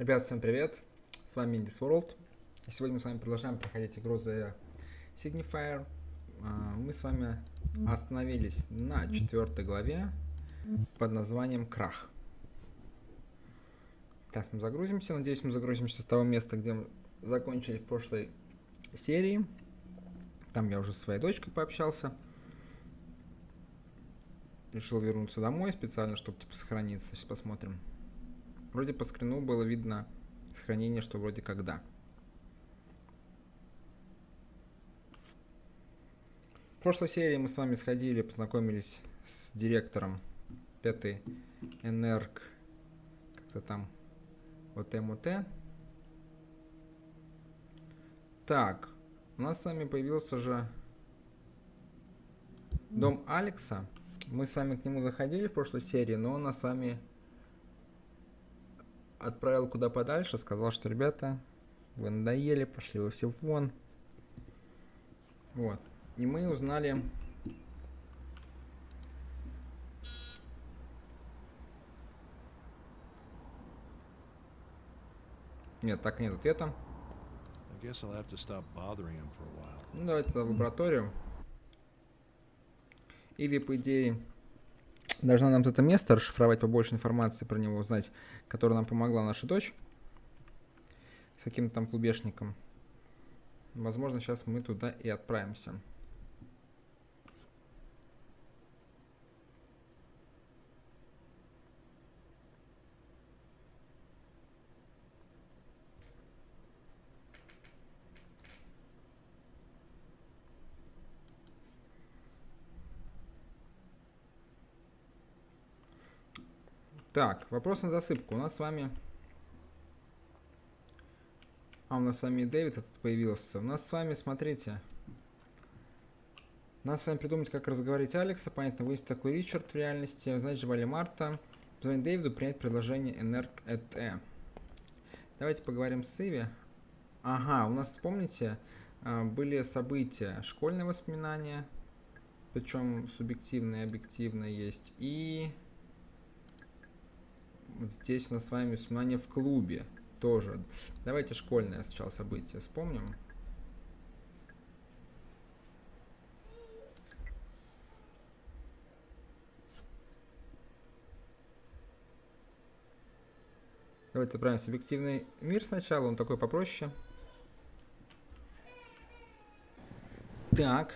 Ребят, всем привет! С вами Инди-игры. И сегодня мы с вами продолжаем проходить игру за Signifier. Мы с вами остановились на 4 главе под названием Крах. Сейчас мы загрузимся. Надеюсь, мы загрузимся с того места, где мы закончили в прошлой серии. Там я уже со своей дочкой пообщался. Решил вернуться домой специально, чтобы сохраниться. Сейчас посмотрим. Вроде по скрину было видно сохранение, что вроде когда. В прошлой серии мы с вами сходили, познакомились с директором этой энерг, как-то там ОТ. Так, у нас с вами появился же дом Алекса. Мы с вами к нему заходили в прошлой серии, но он нас с вами отправил куда подальше, сказал, что ребята, вы надоели, пошли вы все вон. Вот. И мы узнали... Нет, так нет ответа. Ну, давайте в лабораторию. Иви, по идее, должна нам это место расшифровать, побольше информации про него узнать, которая нам помогла наша дочь с каким-то там клубешником. Возможно, сейчас мы туда и отправимся. Так, вопрос на засыпку. У нас с вами... у нас с вами и Дэвид этот появился. У нас с вами, смотрите. Надо с вами придумать, как разговорить Алекса. Понятно, вы есть такой Ричард в реальности. Знаете, же Вали Марта. Позвонить Дэвиду, принять предложение энерг. Давайте поговорим с Иви. Ага, у нас, вспомните, были события. Школьные воспоминания. Причем субъективные и объективные есть. И... вот здесь у нас с вами воспоминания в клубе тоже. Давайте школьное сначала событие вспомним. Давайте отправим субъективный мир сначала, он такой попроще. Так.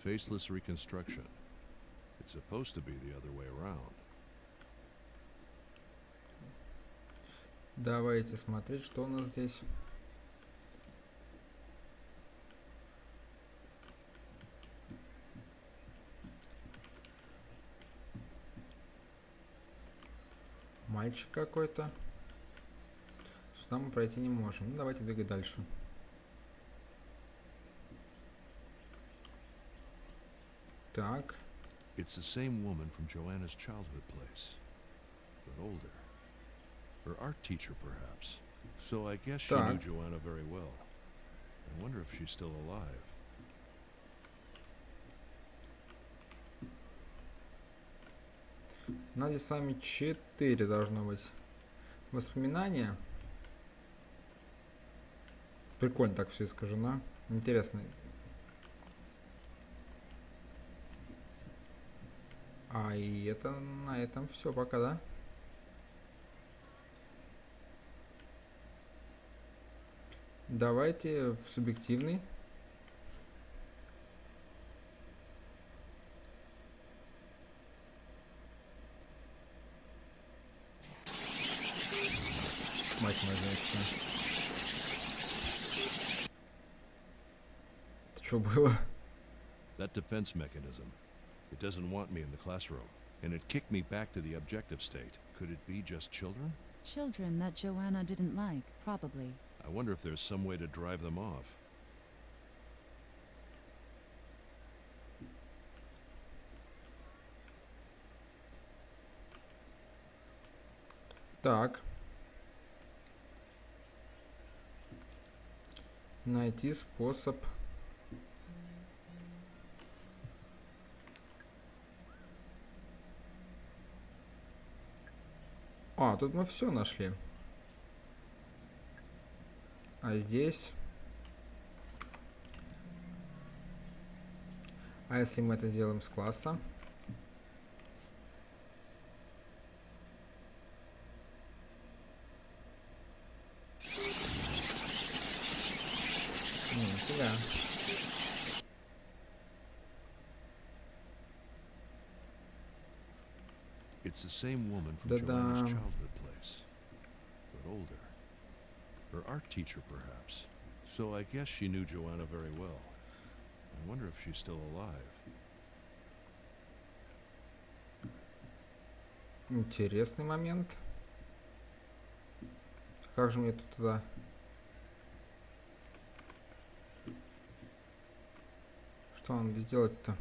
Faceless reconstruction. It's supposed to be the other way around. Давайте смотреть, что у нас здесь. Мальчик какой-то. Сюда мы пройти не можем. Ну, давайте двигать дальше. Так. It's the same woman from Joanna's childhood place, but older. Her art teacher, perhaps. So I guess she knew Joanna very well. I wonder if she's still alive. У нас здесь с вами 4 должно быть воспоминания. Прикольно так все искажено. Интересно. И это на этом все пока, да? Давайте в субъективный. Мать моя женщина. Это что было? That defense mechanism. It doesn't want me in the classroom, and it kicked me back to the objective state. Could it be just children? Children that Joanna didn't like, probably. I wonder if there's some way to drive them off. Так. Найти способ. А, тут мы все нашли. А здесь... А если мы это сделаем с класса? Нифига. It's the same woman from Joanna's childhood place, but older. Her art teacher, perhaps. So I guess she knew Joanna very well. I wonder if she's still alive. Интересный момент. Как же мне тут туда... Что надо сделать-то?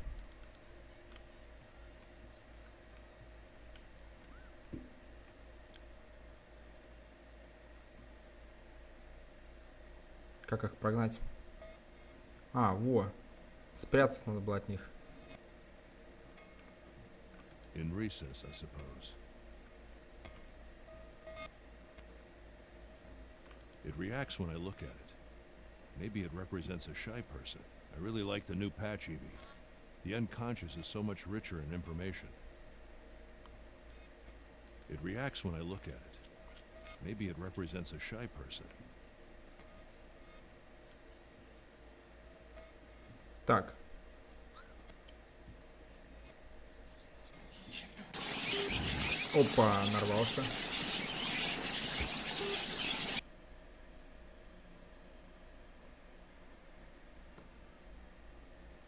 Как их прогнать? А, во. Спрятаться надо было от них. In recess, I suppose. It reacts when I look at it. Maybe it represents a shy person. I really like the new patch, Evie. The unconscious is so much richer in information. It reacts when I look at it. Maybe it represents a shy person. Так. Опа, нарвался.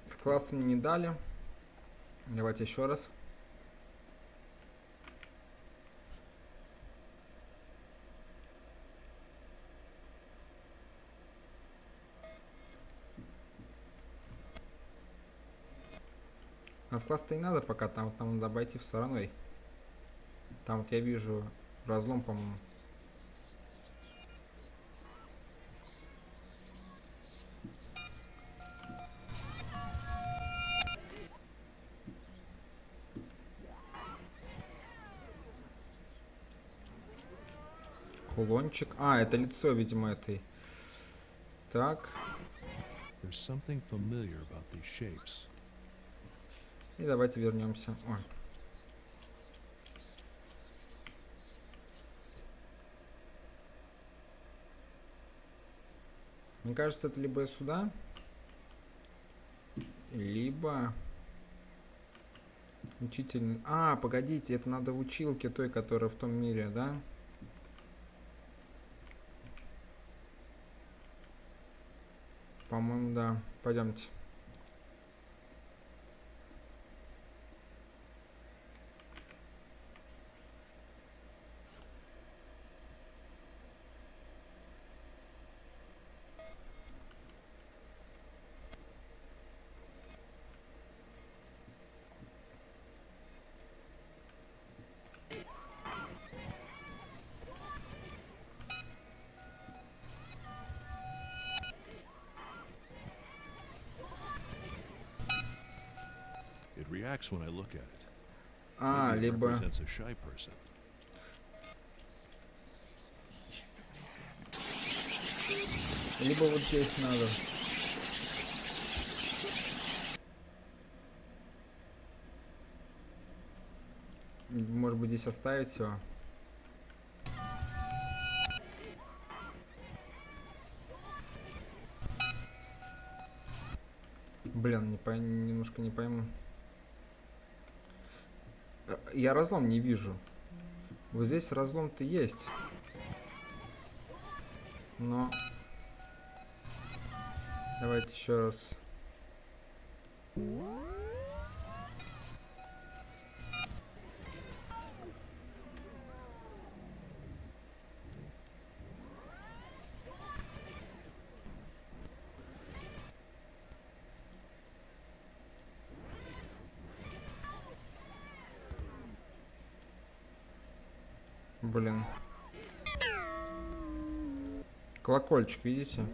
С классом мне не дали. Давайте еще раз. А в класс-то и надо пока, там надо обойти стороной. Там вот я вижу разлом, по-моему. Кулончик. А, это лицо, видимо, этой. Так. There's something familiar about these shapes. И давайте вернемся. Ой. Мне кажется, это либо сюда, либо учитель. А, погодите, это надо в училке той, которая в том мире, да? По-моему, да. Пойдемте. It reacts when I look at it. А, Maybe it либо... represents a shy person. Либо вот здесь надо. Может быть, здесь оставить все. Блин, немножко не пойму. Я разлом не вижу. Вот здесь разлом-то есть. Но... Давайте еще раз. Блин. Колокольчик, видите?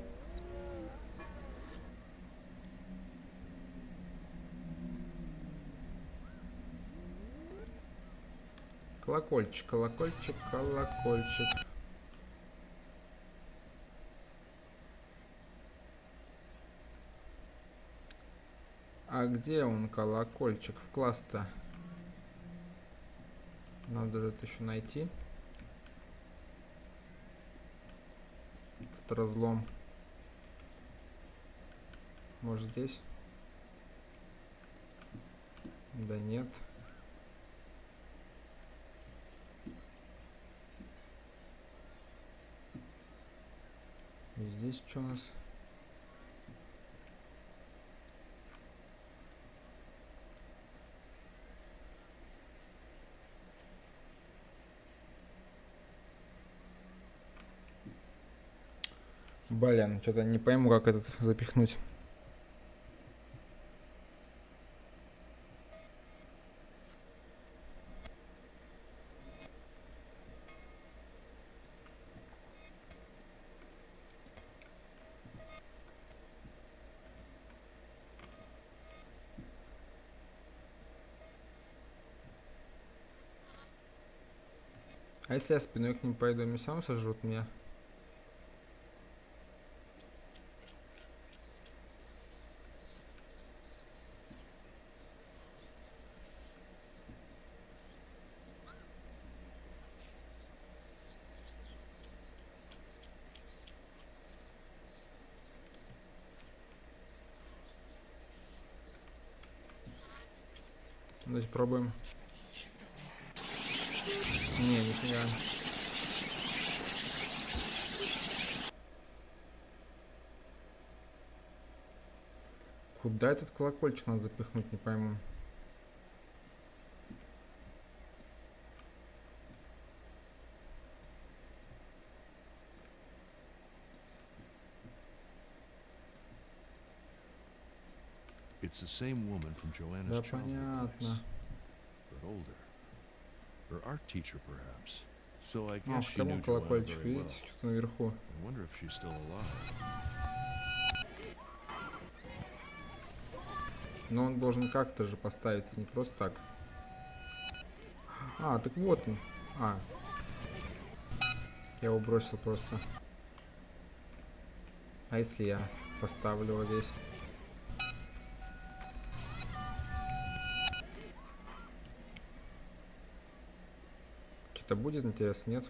Колокольчик, колокольчик, колокольчик. А где он, колокольчик, в класс-то? Надо же это еще найти. Этот разлом. Может здесь? Да нет. И здесь что у нас? Блин, что-то не пойму, как этот запихнуть. А если я спиной к ним пойду, они все равно сожрут меня? Давайте пробуем. Не, нифига. Куда этот колокольчик надо запихнуть, не пойму. It's the same woman from Joanna's Да, childhood place, понятно. but older. Her art teacher, perhaps. So I А, guess she knew прямо Joanna колокольчик, very well. видите, что-то наверху. I wonder if she's still alive. Но он должен как-то же поставиться, не просто так. А, так вот он. А. Я его бросил просто. А если я поставлю вот здесь? Что-то будет интересно, нет?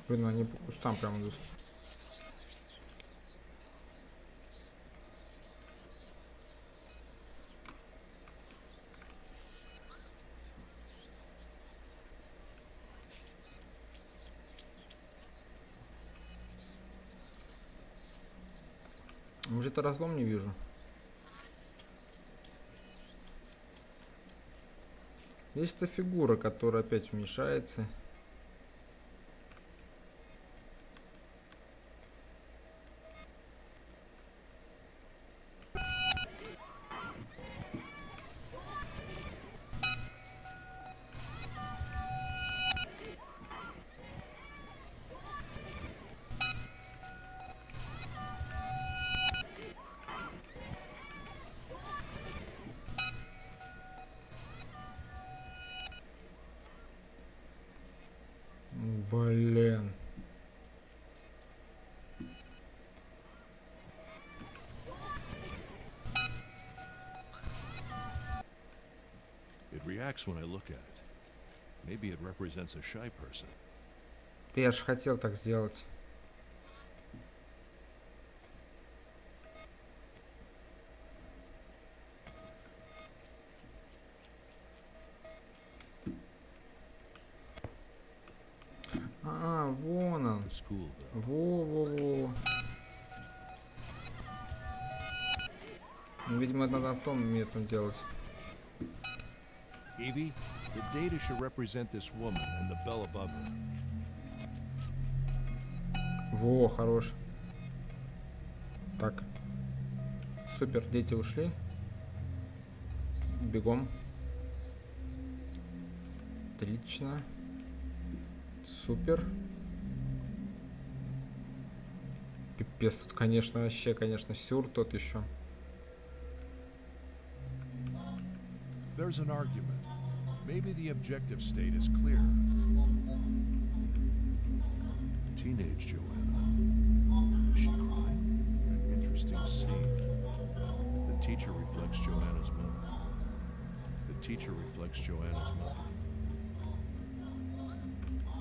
Блин, они по кустам прям идут. Может, это разлом не вижу. Есть эта фигура, которая опять уменьшается. Блин. It reacts when I look at it. Maybe it represents a shy person. Ты я ж хотел так сделать. А, вон он. The school bell. Во-во-во. Видимо, это надо в том методом делать. Evie, The data should represent this woman and the bell above her. Во, хорош. Так. Супер, дети ушли. Бегом. Отлично. Супер. Пипец, тут, конечно, вообще, конечно, сюр тот еще. There's an argument. Maybe the objective state is clear. Teenage Joanna. Is she crying? An interesting scene. The teacher reflects Joanna's mother. The teacher reflects Joanna's mother.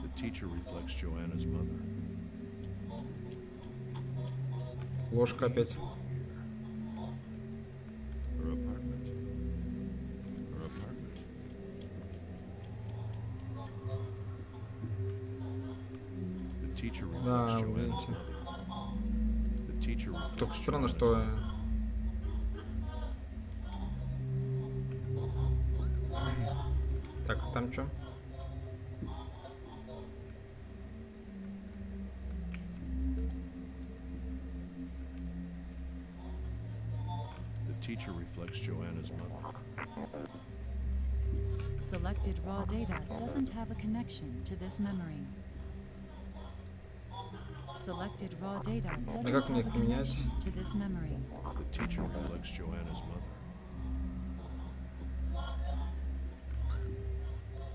The teacher reflects Joanna's mother. Ложка опять. Her apartment. Her apartment. The teacher reflects Да, Joanna's видите. mother. The teacher Только reflects странно, Joanna's что... mother. Так, там что? The teacher reflects Joanna's mother. Selected raw data doesn't have a connection to this memory. Selected raw data doesn't как мне have a их менять? connection to this memory. The teacher reflects Joanna's mother.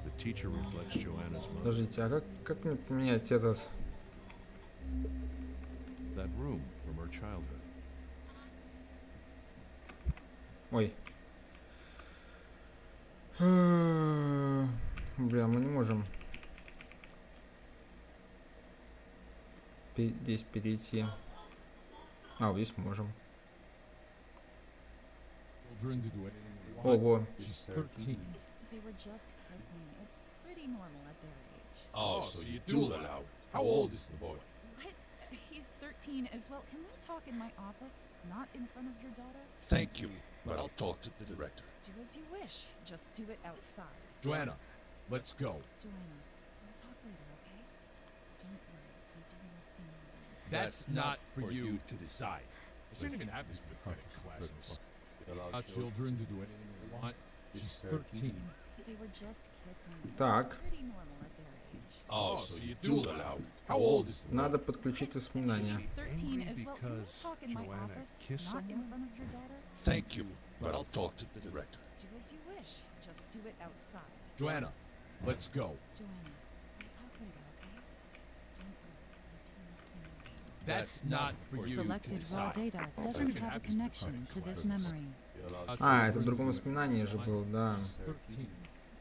The teacher reflects Joanna's mother. Подождите, а как мне поменять этот? That room from her childhood. Ой. Бля, мы не можем здесь перейти. А, вот здесь можем. Ого. She's 13. They were just kissing. It's pretty normal at their age. Oh, so you do let out. How old is the boy? What? He's 13 as well. Can we talk in my office, not in front of your daughter? Thank you, but I'll talk to the director. Do as you wish. Just do it outside. Joanna, let's go. Joanna, we'll talk later, okay? Don't worry. We did nothing wrong. That's not for you to decide. I shouldn't even have this pathetic classes. Allow children to do anything they want. She's 13. They were just kissing. Так. It's pretty normal at their age. Oh, so you do let out. How old is the boy? Надо подключить воспоминания. She's 13 as well. Can we because talk in my Joanna office, kissed not in someone? front of your daughter? Thank you, but I'll talk to the director. Do as you wish. Just do it outside. Joanna, let's go. Joanna, we'll talk later, okay? Don't worry. We did nothing wrong. That's not for you to Selected raw decide. data doesn't have a connection to this memory. А, это в другом воспоминании же был, да. 13.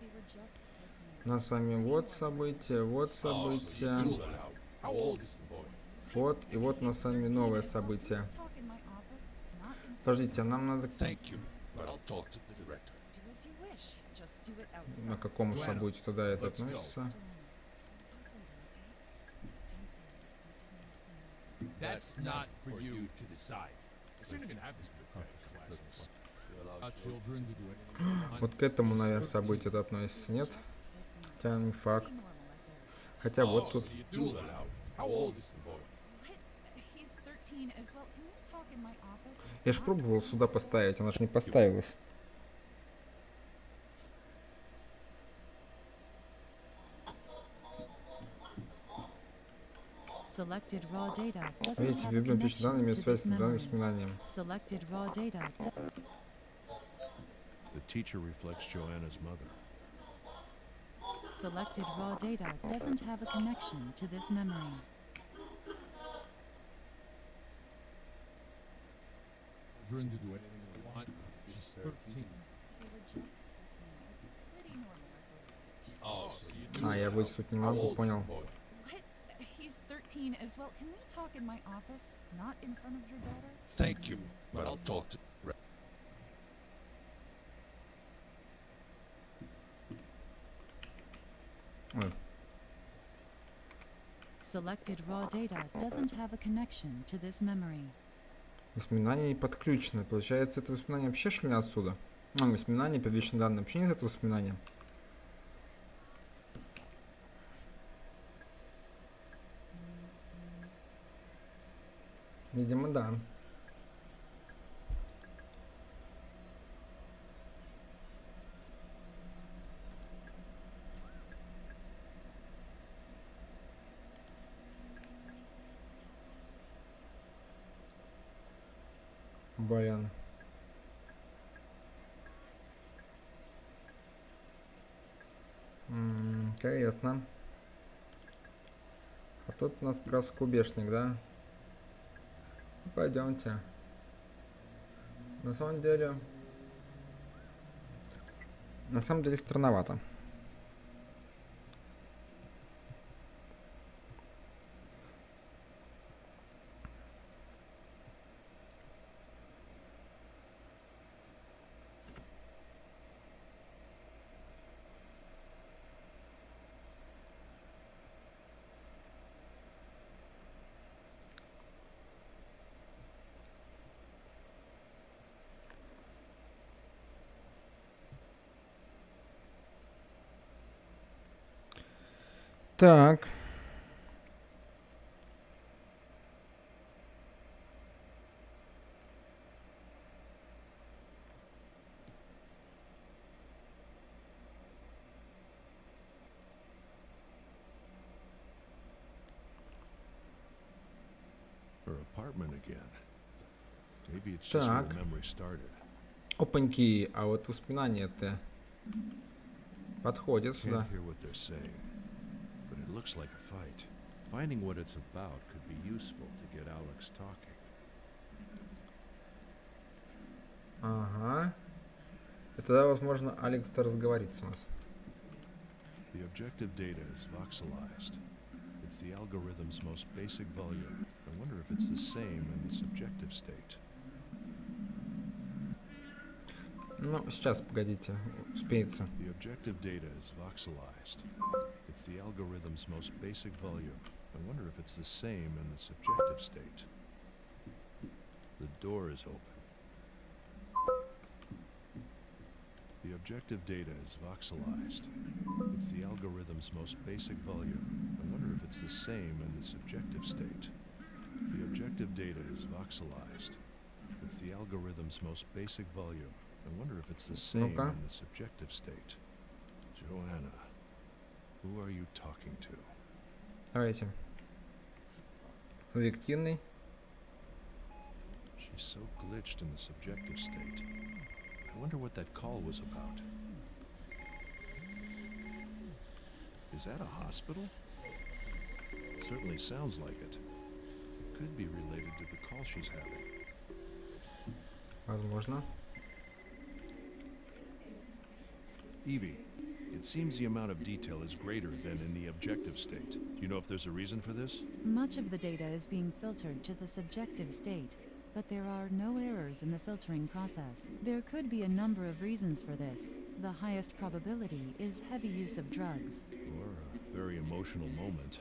They were just kissing. У нас с вами вот событие, вот Oh, so you событие, do let out. How old is the boy? вот, и вот у нас с вами новое событие. Talk in my office, not in Подождите, а нам надо Thank you, but I'll talk to the director. Do as you wish. Just do it outside. на какому Joanna, событию тогда это let's go. относится? Joanna, we'll talk later, okay? Don't worry. We did nothing wrong. That's not for you to decide. I shouldn't even have this pathetic classes. Allow children to do anything they want. Вот к этому, наверное, событию это относится, нет? Just kissing. Хотя не факт. Pretty normal at their age. Хотя Oh, вот тут... so you do let out. How old is the boy? What? He's 13 as well. Can we talk in my office? Я ж пробовал сюда поставить, она же не поставилась. Selected raw data doesn't Видите, have a введен точно данные connection имеет to связь this с данным memory. воспоминанием. Selected raw data. The teacher reflects Joanna's mother. Selected raw data doesn't have a connection to this memory. Children to do anything they want. She's 13. They were just kissing. It's pretty normal at their age. Oh, so you do А, я let выйти out. тут не How могу, old is понял. the boy? What? He's 13 as well. Can we talk in my office, not in front of your daughter? Thank you, but I'll talk to. Ой, Selected raw data doesn't have a connection to this memory. воспоминания не подключены. Получается, это воспоминание вообще шли отсюда? Ну, воспоминания, первичные данные вообще не из этого воспоминания. Видимо, да. Блин. Интересно. А тут у нас как раз клубешник, да? Пойдемте. На самом деле странновато. Так. Her apartment again. Maybe it's just where the memory started. Опаньки, а вот воспоминания-то подходят сюда. Can't hear what they're saying, but it looks like a fight. Finding what it's about could be useful to get Alex talking. Ага. И тогда, возможно, Алекс-то разговорит с нас. The objective data is voxelized. It's the algorithm's most basic volume. I wonder if it's the same in the subjective state. Ну, сейчас, погодите, успеется. The objective data is voxelized. It's the algorithm's most basic volume. I wonder if it's the same in the subjective state. The door is open. The objective data is voxelized. It's the algorithm's most basic volume. I wonder if it's the same in the subjective state. The objective data is voxelized. It's the algorithm's most basic volume. I wonder if it's the same in the subjective state. Joanna, who are you talking to? Давайте. Субъективный. She's so glitched in the subjective state. I wonder what that call was about. Is that a hospital? Certainly sounds like it. It could be related to the call she's having. Возможно. Evie, it seems the amount of detail is greater than in the objective state. Do you know if there's a reason for this? Much of the data is being filtered to the subjective state, but there are no errors in the filtering process. There could be a number of reasons for this. The highest probability is heavy use of drugs. Or a very emotional moment.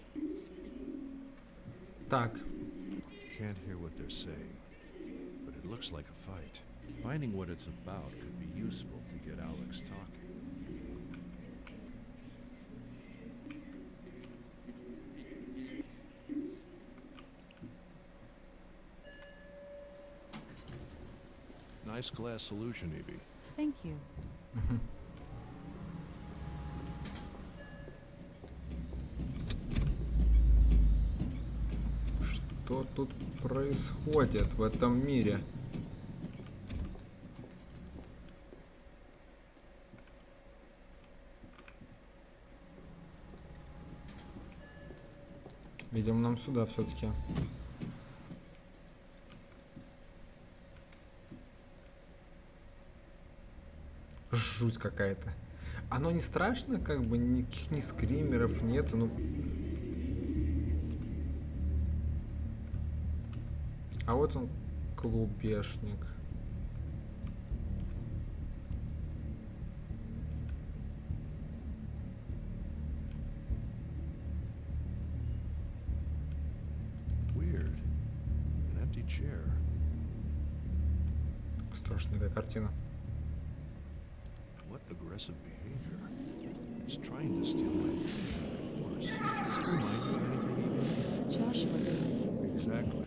Так. Can't hear what they're saying, but it looks like a fight. Finding what it's about could be useful to get Alex talking. Nice glass solution, Evie. Thank you. Что тут происходит в этом мире? Видимо, нам сюда все-таки. Жуть какая-то. Оно не страшно, как бы никаких ни скримеров нету, ну. А вот он, клубешник. Weird. An empty chair. Страшная какая картина. What aggressive behavior? It's trying to steal my attention by force. Does it remind you of anything, Evie? The Joshua case. Exactly.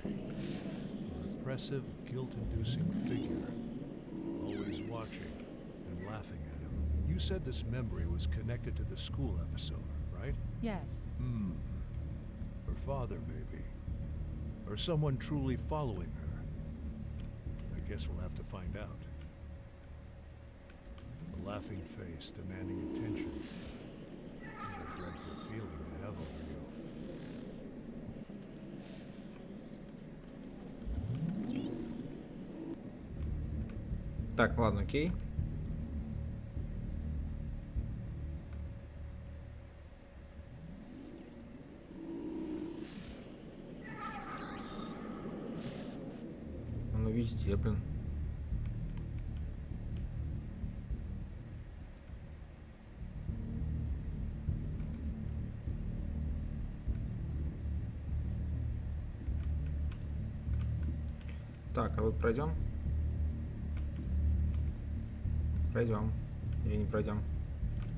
impressive, guilt-inducing figure. Always watching and laughing at him. You said this memory was connected to the school episode, right? Yes. Her father, maybe. Or someone truly following her. I guess we'll have to find out. A laughing face demanding attention. What a dreadful feeling to have over you. Так, ладно, окей. Оно везде, блин. Так, а вот пройдем. Пройдем. Или не пройдем?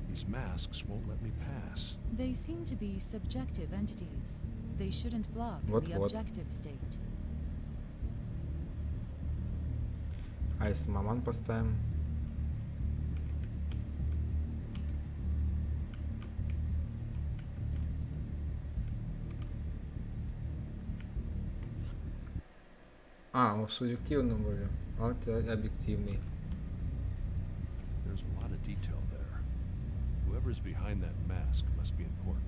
These masks won't let me pass. They seem to be subjective entities. They shouldn't block in the Вот-вот. objective state. А если маман поставим? А, мы в субъективном были. А это объективный. There's a lot of detail there. Whoever's behind that mask must be important.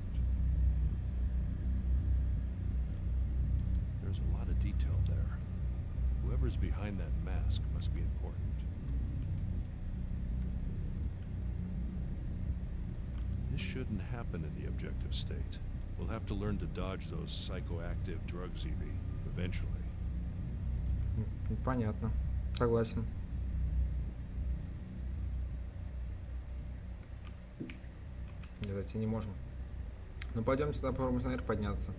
There's a lot of detail there. Whoever's behind that mask must be important. This shouldn't happen in the objective state. We'll have to learn to dodge those psychoactive drugs, Evie, eventually. Понятно. Согласен. Не зайти не можем. Ну пойдем сюда, попробуем наверх подняться.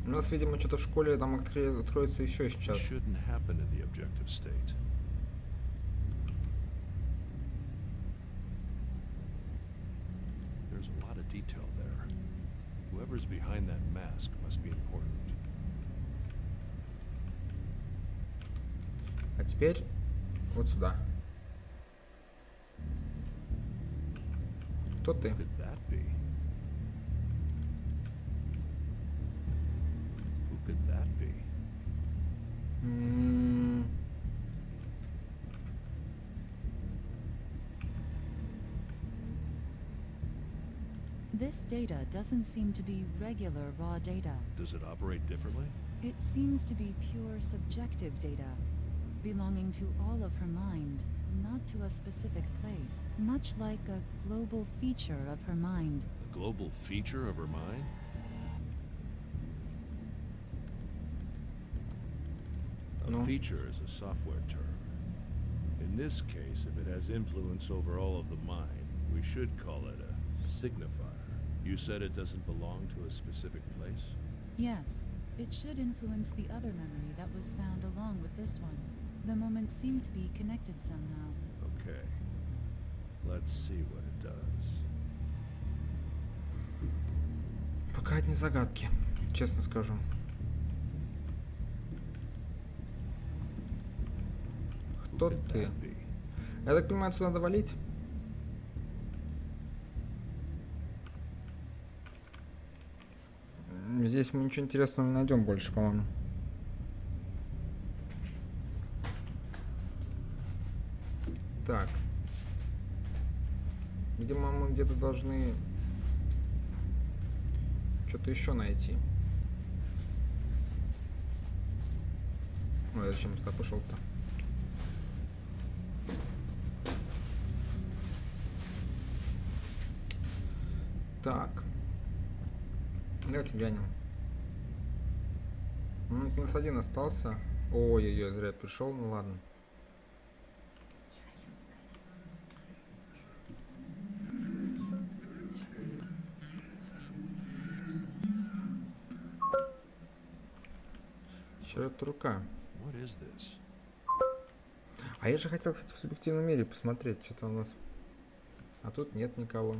У нас, видимо, что-то в школе там откроется еще This сейчас. shouldn't happen in the objective state. There's a lot of detail there. Whoever's behind that mask must be important. А теперь вот сюда. Кто ты? Who could that be? Who could that be? This data doesn't seem to be regular raw data. Does it operate differently? It seems to be pure subjective data, belonging to all of her mind, not to a specific place, much like a global feature of her mind. A global feature of her mind? A No. feature is a software term. In this case, if it has influence over all of the mind, we should call it a signifier. You said it doesn't belong to a specific place? Yes, it should influence the other memory that was found along with this one. The moments seem to be connected somehow. Okay. Let's see what it does. Пока одни загадки, честно скажу. Who Кто could ты? that be? Я так понимаю, отсюда надо валить? Здесь мы ничего интересного не найдем больше, по-моему. Так. Видимо, мы где-то должны что-то еще найти. Ой, зачем я сюда пошел-то? Так. Давайте глянем. Ну, у нас один остался. Ой-ой-ой, зря пришел, ну ладно. Черт рука. What is is this? А я же хотел, кстати, в субъективном мире посмотреть, что-то у нас... А тут нет никого.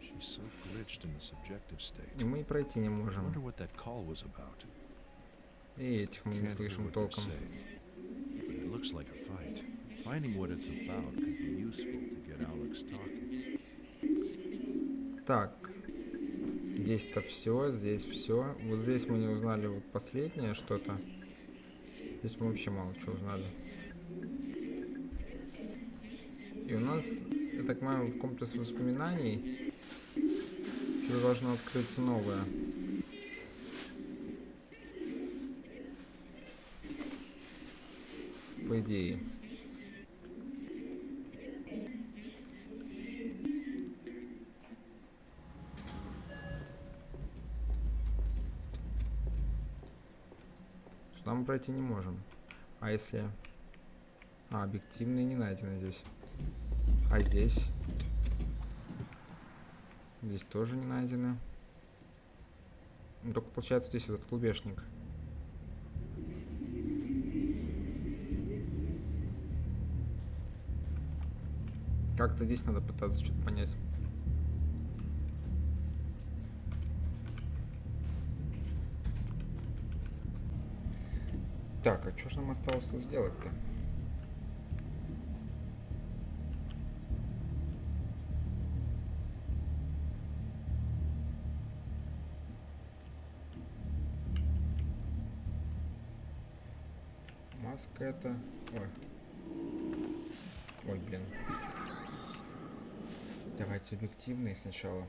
She's so glitched in the subjective state. И мы и пройти не I можем. wonder what that call was about. И этих мы не Can't hear слышим what they're толком. saying, but it looks like a fight. Finding what it's about could be useful to get Alex talking. Так. Здесь-то все, здесь все. Вот здесь мы не узнали вот последнее что-то. Здесь мы вообще мало чего узнали. И у нас, я так понимаю, в комплекс воспоминаний что должно открыться новое. По идее. Сюда мы пройти не можем. А если... А, объективные не найдены здесь. А здесь? Здесь тоже не найдены. Ну, только получается здесь этот клубешник. Как-то здесь надо пытаться что-то понять. Так, а что ж нам осталось тут сделать-то? Маска это... Ой. Ой, блин. Давайте объективные сначала.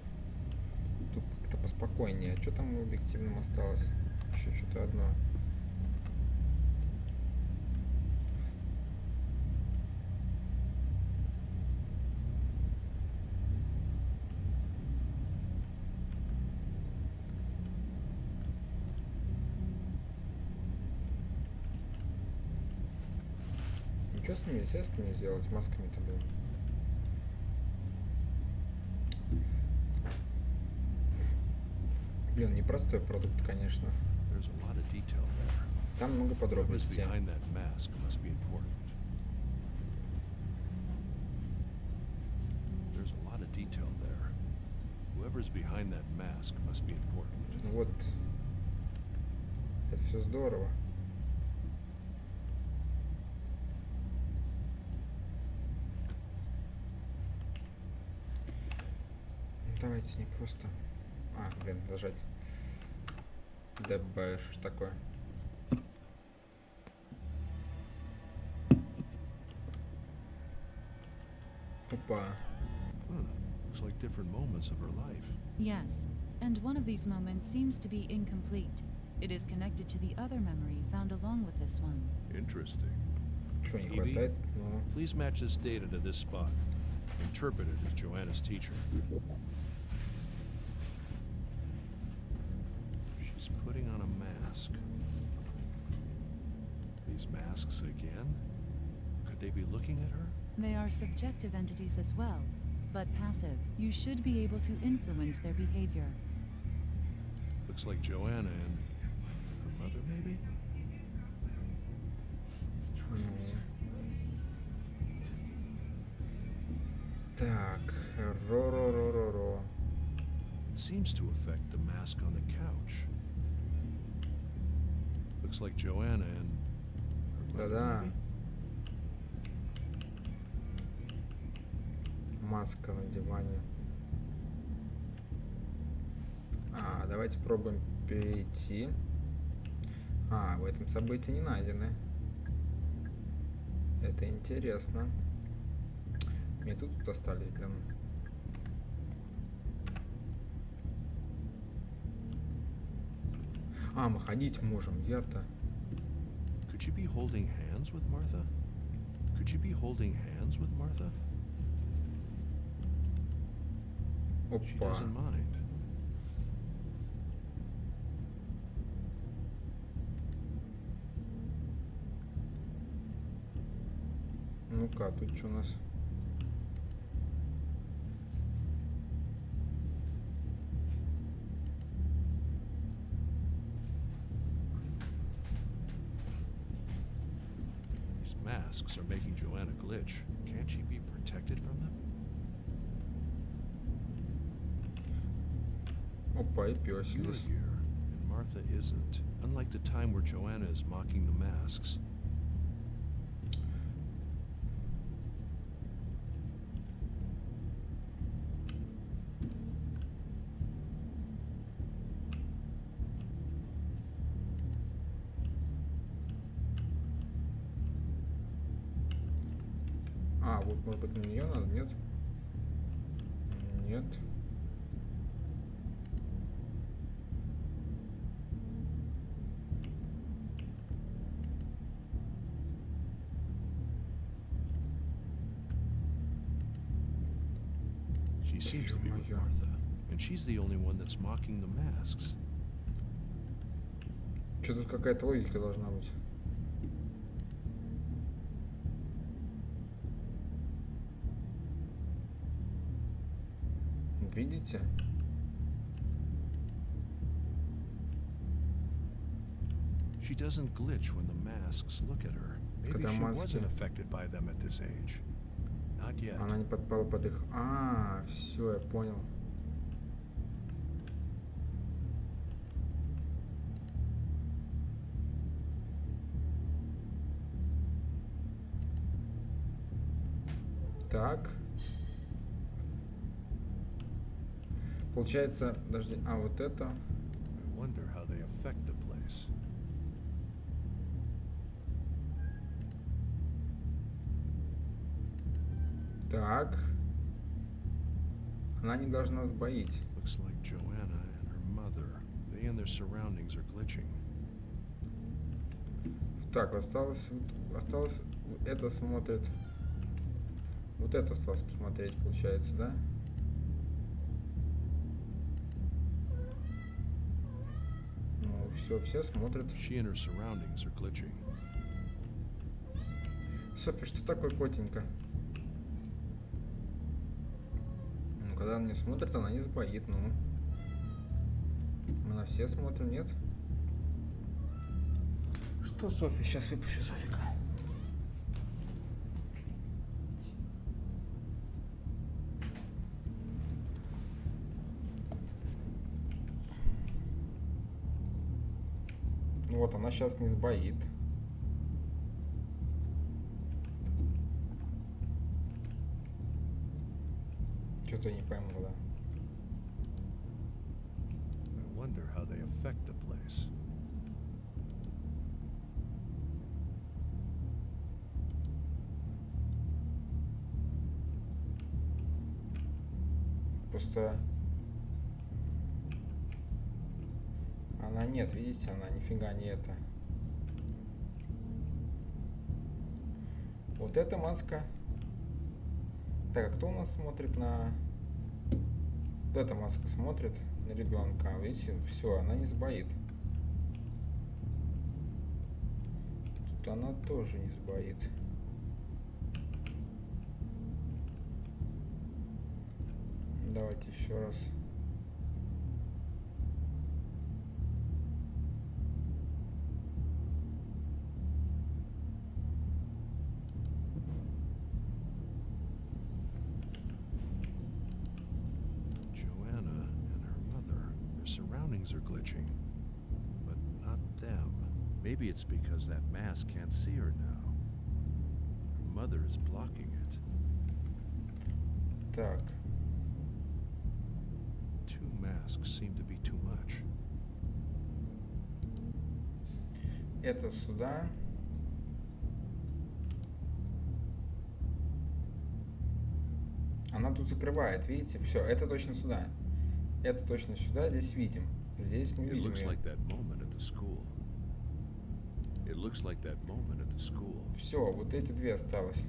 Тут как-то поспокойнее. А что там в объективном осталось? Еще что-то одно. Что с ними, естественно, сделать? С масками-то, блин. Блин, непростой продукт, конечно. Там много подробностей. Вот. Это все здорово. Давайте не просто... А, блин, нажать. ДБ, что ж такое? Опа. Looks like different moments of her life. Yes, and one of these moments seems to be incomplete. It is connected to the other memory found along with this one. Interesting. Что не Evie, хватает? Ну, please match this data to this spot. Interpret it as Joanna's teacher. She's putting on a mask. These masks again? Could they be looking at her? They are subjective entities as well, but passive. You should be able to influence their behavior. Looks like Joanna and her mother, maybe? так, ро-ро-ро-ро-ро. It seems to affect the mask on the couch. Looks like Joanna and her mother, Да-да. maybe? Маска на диване. А, давайте пробуем перейти. А, в этом событии не найдены. Это интересно. Мне тут остались, блин. А, мы ходить можем, я-то. Could you be holding hands with Martha? Could you be holding hands with Martha? She Опа. doesn't mind. Ну-ка, тут что у нас? These masks are making Joanna glitch. Can't she be protected from them? Опа, и пёс You're здесь. here, and Martha isn't. Unlike the time where Joanna is mocking the masks. А, вот, может быть, на нее надо, нет? Нет. She seems to be with Ё-моё. Martha, and she's the only one that's mocking the masks. Что тут какая-то логика должна быть. Видите? She doesn't glitch when the masks look at her. Maybe Когда she маски- wasn't affected by them at this age. Not yet. Она не подпала под их... А, все, я понял. Так. Получается, подожди, а вот это... I wonder how they affect the place. Так. Она не должна сбоить. Looks like Joanna and her mother. They and their surroundings are glitching. Так, осталось это смотрит. Вот это осталось посмотреть, получается, да? Ну, все смотрят. She and her surroundings are glitching. Софи, что такое котенька? Ну, когда она не смотрит, она не сбоит, ну. Мы на все смотрим, нет? Что, Софи? Сейчас выпущу Софика. Вот, она сейчас не сбоит. Что-то я не пойму, да. I wonder how they affect the place. Просто она нет, видите, она нифига не это. Вот эта маска. Так, а кто у нас смотрит на... Вот эта маска смотрит на ребенка. Видите, все, она не сбоит. Тут она тоже не сбоит. Давайте еще раз. Joanna and her mother. Their surroundings are glitching. But not them. Maybe it's because that mask can't see her now. Her mother is blocking it. Так. Two masks seem to be too much. Это сюда. Она тут закрывает, видите? Все, это точно сюда. Это точно сюда, здесь видим. Здесь мы It видим looks её. like that moment at the school. It looks like that moment at the school. Все, вот эти две осталось.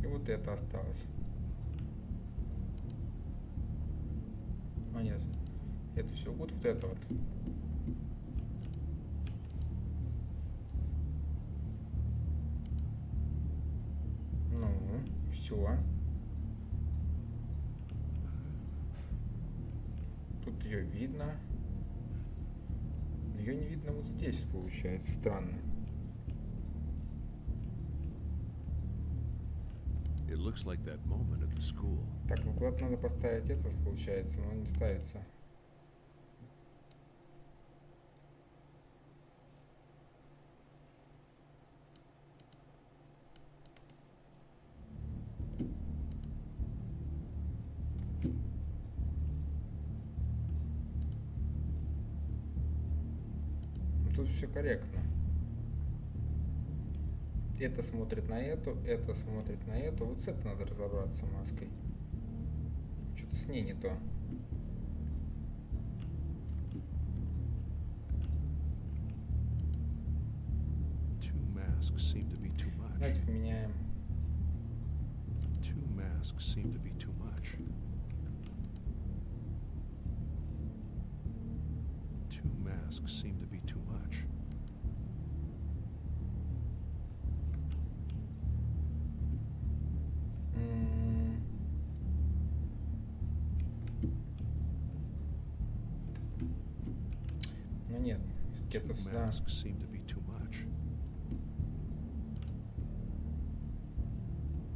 И вот это осталось. А нет, это все вот это вот. Ну. Все. Тут ее видно. Ее не видно вот здесь, получается. Странно. It looks like that moment at the school. Так, ну куда-то надо поставить этот, получается, но он не ставится. Ну, тут все корректно. Это смотрит на это смотрит на эту. Вот с этой надо разобраться маской. Что-то с ней не то. Two masks seem to be too much. Давайте поменяем. Two masks seem to be too much. Two masks seem to be too much. Ну нет, где-то Two сюда. masks seem to be too much.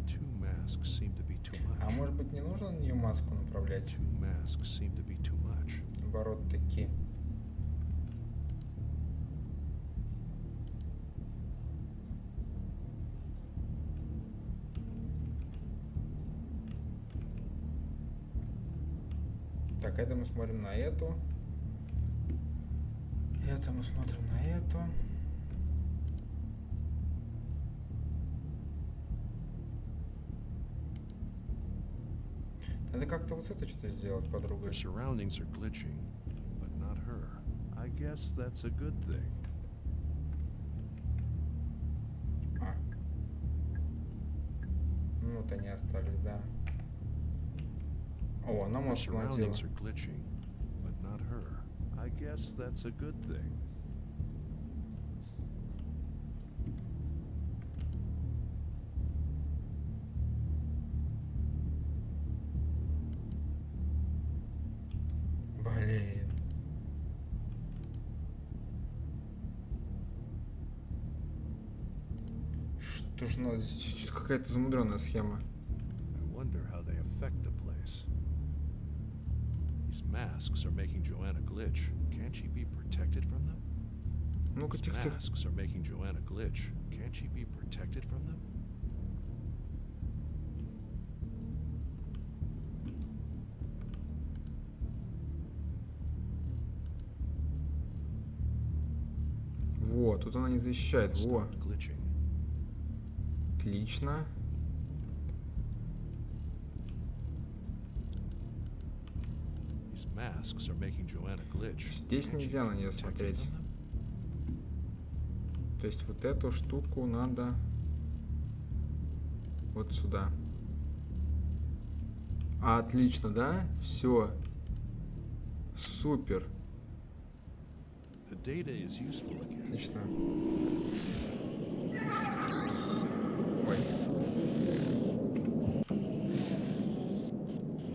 Two masks seem to be too А much. может быть не нужно на нее маску направлять? Two masks seem to be too much. Наоборот, таки. Так, это мы смотрим на эту. Это мы смотрим на эту. Надо как-то вот это что-то сделать, подруга. Her surroundings are glitching, but not her. I guess that's a good thing. А. Ну, вот они остались, да. О, она Her мозг надела. surroundings are glitching, but not her. I guess that's a good thing. Блин. Что ж надо? Здесь какая-то замудренная схема. I wonder how they affect the place. These masks are making Joanna glitch. Can't she be protected from them? Ну-ка, These тихо-тихо. masks are making Joanna glitch. Can't she be protected from them? Вот, тут она не защищает. It Во, stopped glitching. отлично. These masks are making Joanna glitch. Здесь Can't she нельзя на be нее protected смотреть. from them? То есть вот эту штуку надо вот сюда. Отлично, да? Все. Супер. The data is useful again. Отлично. Ой.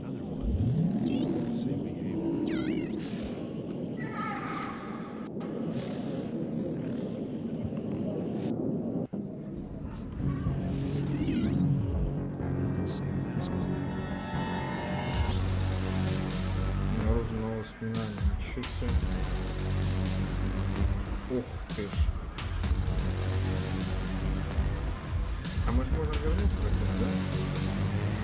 Another one. Same behavior. Now that same mask is there. Обнаружено воспоминание. Ничего себе. Ух ты ж. А мы же можем вернуться тогда, да?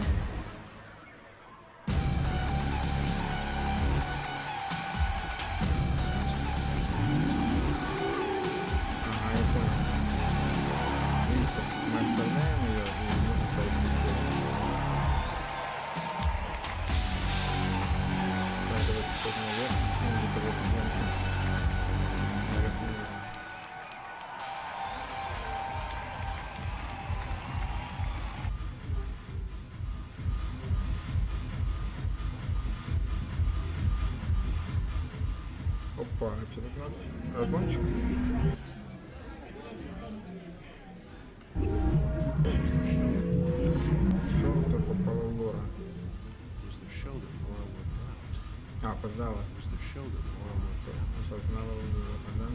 Ага, я понял. Видите, мы оставляем ее и можем пройти. Так, давайте сходим наверх. Ну, где-то в этом месте. Наверх не видно. Опа, что тут у нас? Разломчик? Опоздала. was the show that Laura Опознала его, да?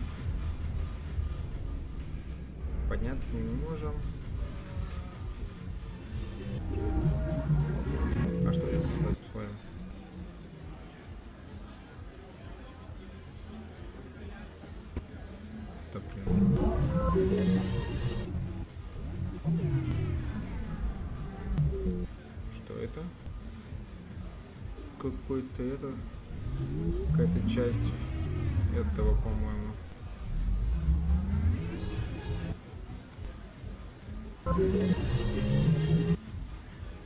Подняться мы не можем. А что я тут посмотрим? Так, что это? Какой-то это... Какая-то часть этого, по-моему.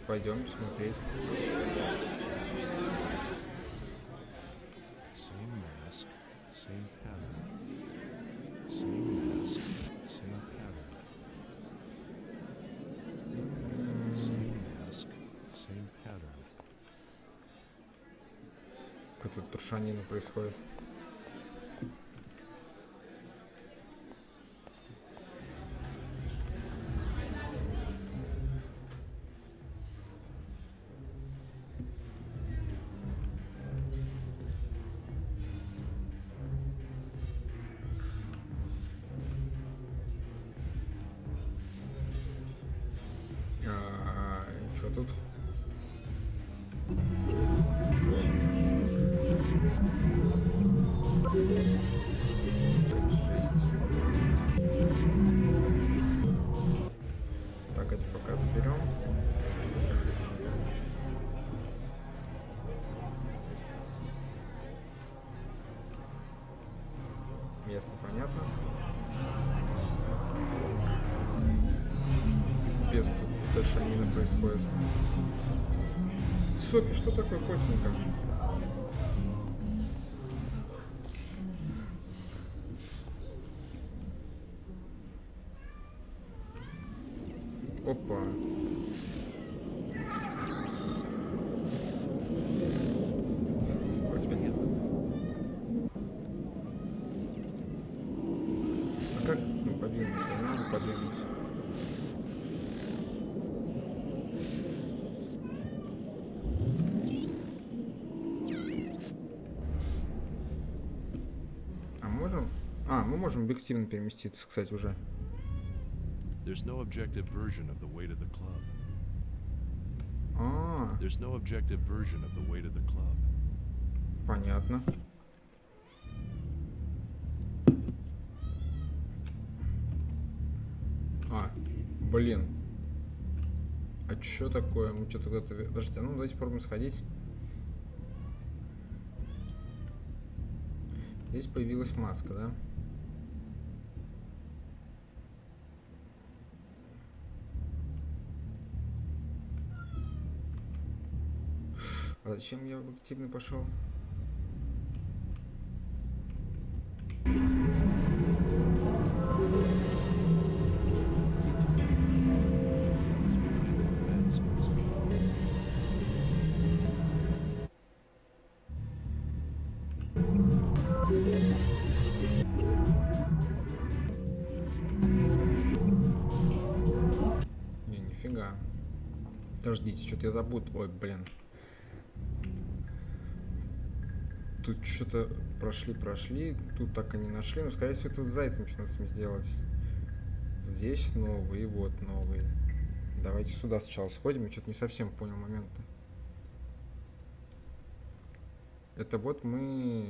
Пойдем смотреть. same mask, same pattern. Same mask, same pattern. Same mask, same pattern. Какая-то трушанина происходит. И что тут? Жесть. Так, эти пока заберем. Место понятно. Без тут тошанина происходит. Софи, что такое, котенька? Опа. У тебя нет? А как подвинуть-то? Надо подвинуть. А можем? А, мы можем объективно переместиться, кстати, уже. There's no objective version of the way to the club. А, There's no objective version of the way to the club. понятно. А, блин. А чё такое? Мы что-то куда-то... Подождите, а ну давайте попробуем сходить. Здесь появилась маска, да? А зачем я в объективный пошел? Mask must be Не, нифига. Подождите, что-то я забуду. Ой, блин. Тут что-то прошли. Тут так и не нашли. Но, скорее всего, это с зайцем что надо с ним сделать. Здесь новый, и вот новый. Давайте сюда сначала сходим. Я что-то не совсем понял момента. Это вот мы...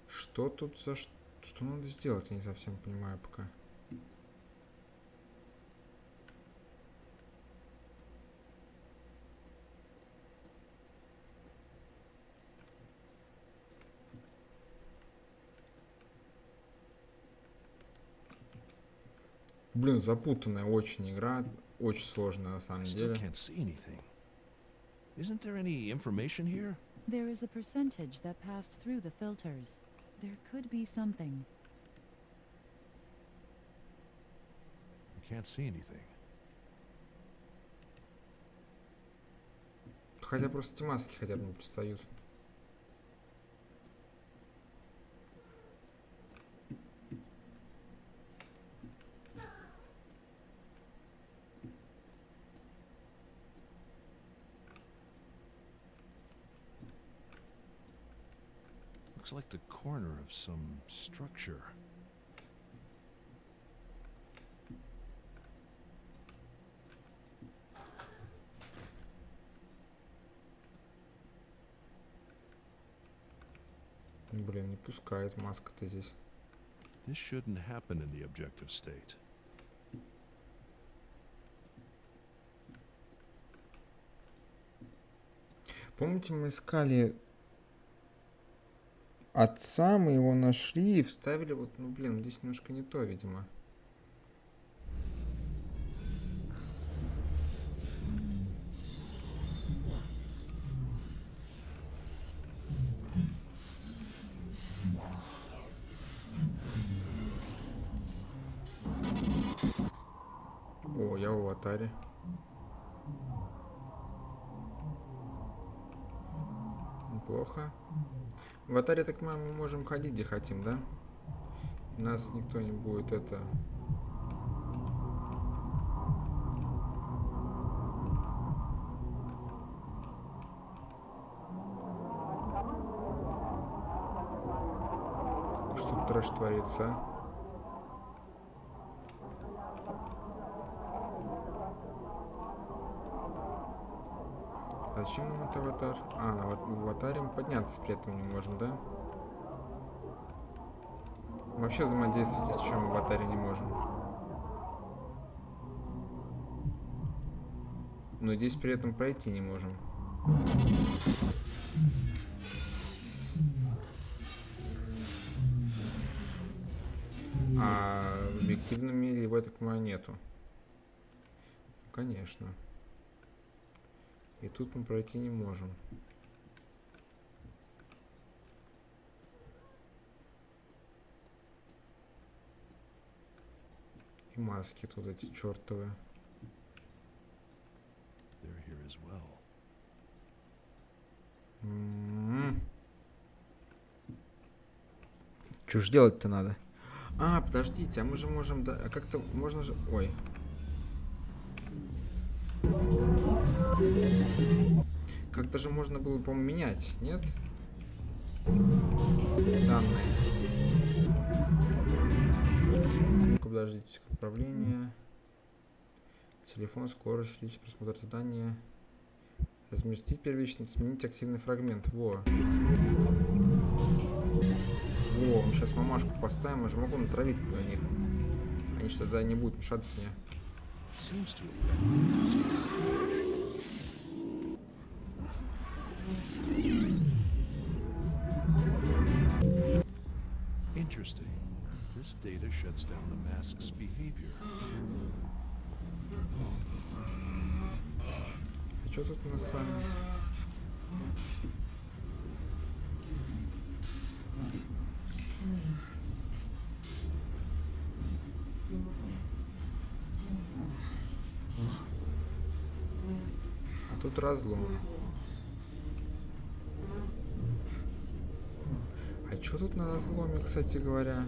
Что тут за... Что надо сделать? Я не совсем понимаю пока. Блин, запутанная очень игра. Очень сложная на самом I still деле. can't see anything. Isn't there any information here? There is a percentage that passed through the filters. There could be something. I can't see anything. Хотя просто эти маски хотя бы не пристают. Looks like the corner of some structure. Блин, не пускает маска-то здесь. This shouldn't happen in the objective state. Помните, мы искали отца, мы его нашли и вставили вот, ну блин, здесь немножко не то, видимо. О, я в аватаре. Неплохо. В аватаре, так мы можем ходить где хотим, да? И нас никто не будет это... Что тут трэш творится, а? А зачем нам это аватар? А, в аватаре мы подняться при этом не можем, да? Мы вообще взаимодействовать с чем в аватаре не можем. Но здесь при этом пройти не можем. А в объективном мире его, я так понимаю, нету. Конечно. И тут мы пройти не можем. И маски тут эти чертовые. Что ж делать-то надо? А, подождите, а мы же можем... Да, а как-то можно же... Ой. Как-то же можно было, по-моему, менять, нет? Данные. Ну-ка, подождите. Управление. Телефон, скорость, личный просмотр задания. Разместить первично, сменить активный фрагмент. Во. Во, мы сейчас мамашку поставим, я же могу натравить на них. Они что, тогда не будут мешаться мне. Interesting. This data shuts down the mask's behavior. А что тут у нас с вами? А тут разлом. А что тут на разломе, кстати говоря?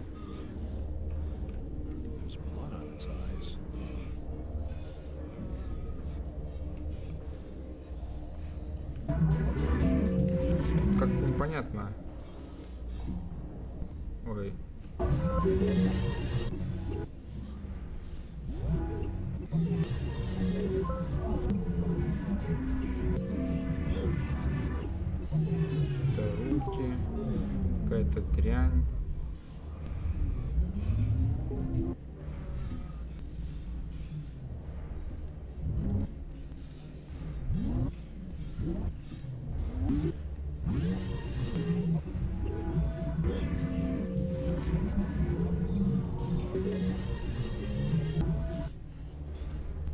Тут как-то непонятно. Ой. Это руки. Какая-то дрянь.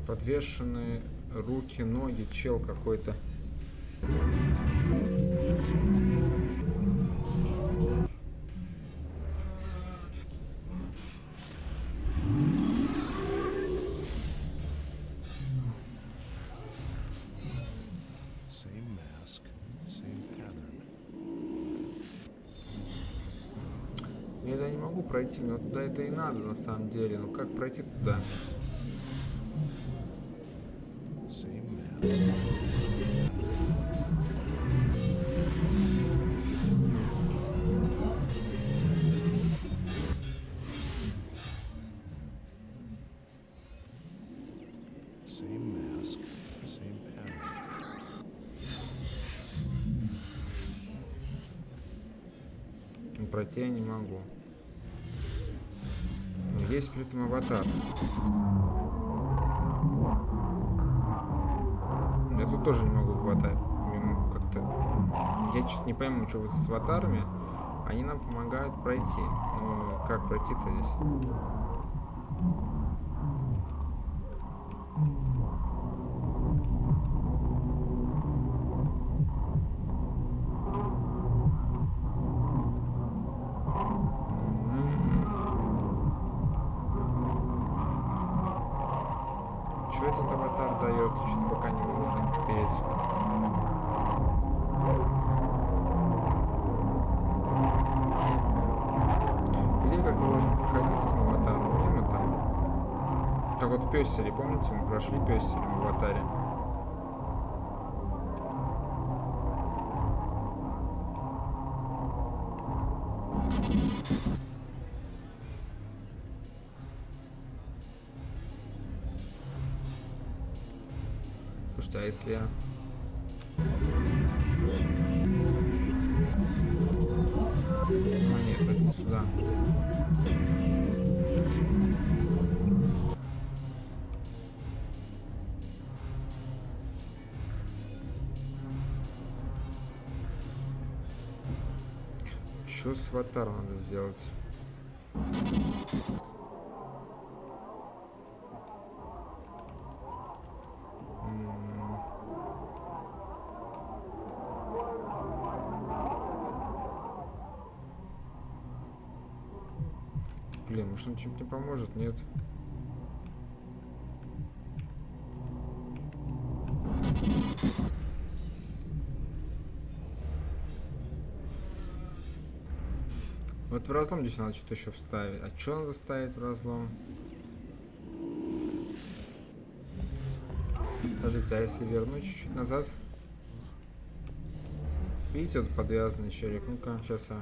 Подвешенные руки, ноги, чел какой-то. Я не могу пройти, но туда это и надо на самом деле. Ну как пройти туда? пройти я не могу. Но есть при этом аватар. Я тут тоже не могу в аватар. Как-то... Я что-то не пойму, что вот с аватарами. Они нам помогают пройти. Но как пройти-то здесь? Что этот аватар дает? Что-то пока не могу так переть. Где как-то должен проходить с этим аватаром? Мимо там. Как вот в Пёселе, помните, мы прошли Пёселем в аватаре. Слушайте, а если я... А нет, это не сюда. Что с аватаром надо сделать? Блин, может он чем-то поможет, нет? Вот в разлом здесь надо что-то еще вставить. А что надо ставить в разлом? Скажите, а если вернуть чуть-чуть назад? Видите, вот подвязанный челик. Ну-ка, сейчас я...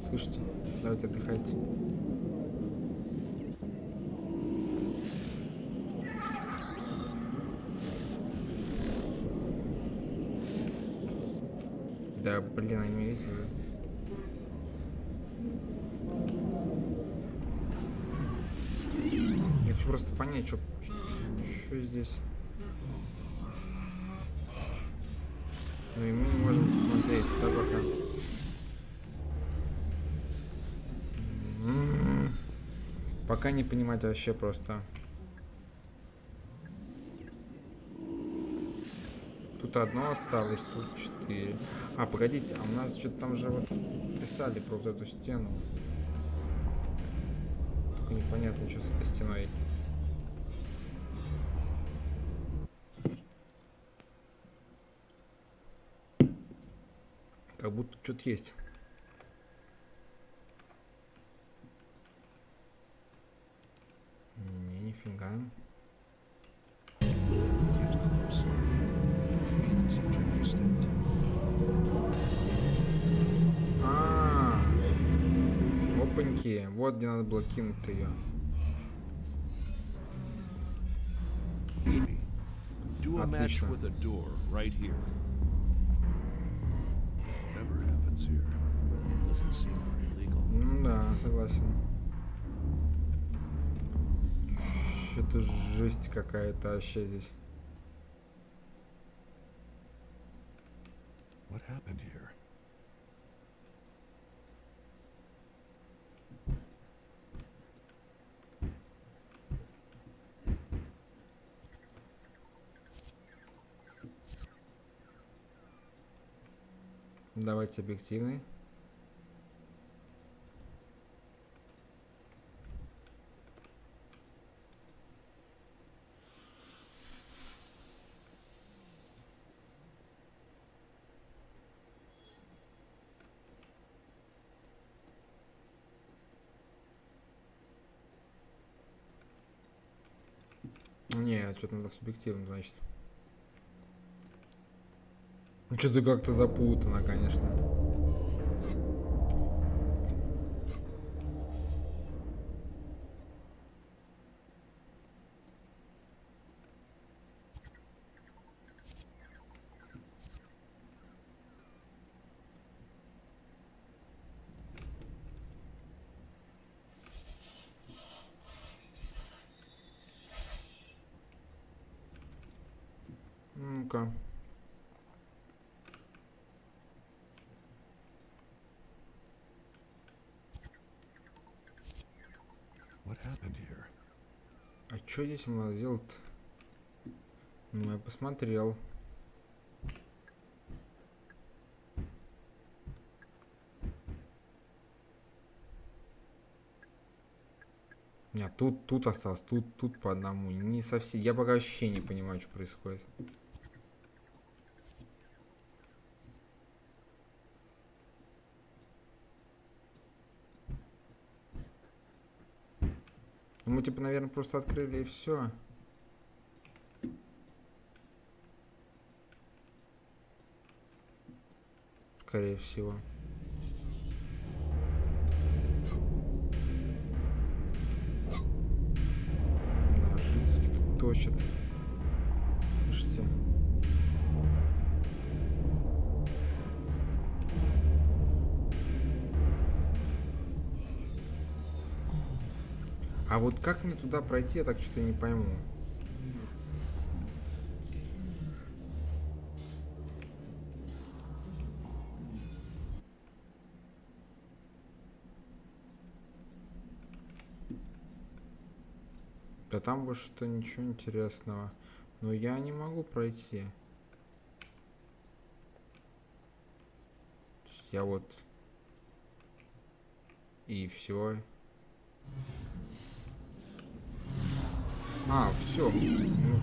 Слушайте, давайте отдыхайте. Да, блин, они меня видят. Я хочу просто понять, что здесь. Ну и мы не можем посмотреть, да, пока. Пока не понимать вообще просто. Тут одно осталось, тут 4. А, погодите, а у нас что-то там же вот писали про вот эту стену. Только непонятно, что с этой стеной. Как будто что-то есть. Не, нифига. Опаньки, вот где надо было кинуть ее. Отлично. Ну да, согласен. Это жесть какая-то вообще здесь. What happened here? Давайте объективный. Нет, что-то надо субъективно, значит. Ну, что-то как-то запутано, конечно. штука. What happened here? А что здесь ему надо делать? Ну, я посмотрел. Нет, тут осталось, тут по одному. Не совсем. Я пока вообще не понимаю, что происходит. Ну, мы типа, наверное, просто открыли и все. Скорее всего. Ножи тут точат. Слышите? А вот как мне туда пройти, я так что-то не пойму. Да там больше что ничего интересного. Но я не могу пройти. То есть я вот... И все. А, все. Ну...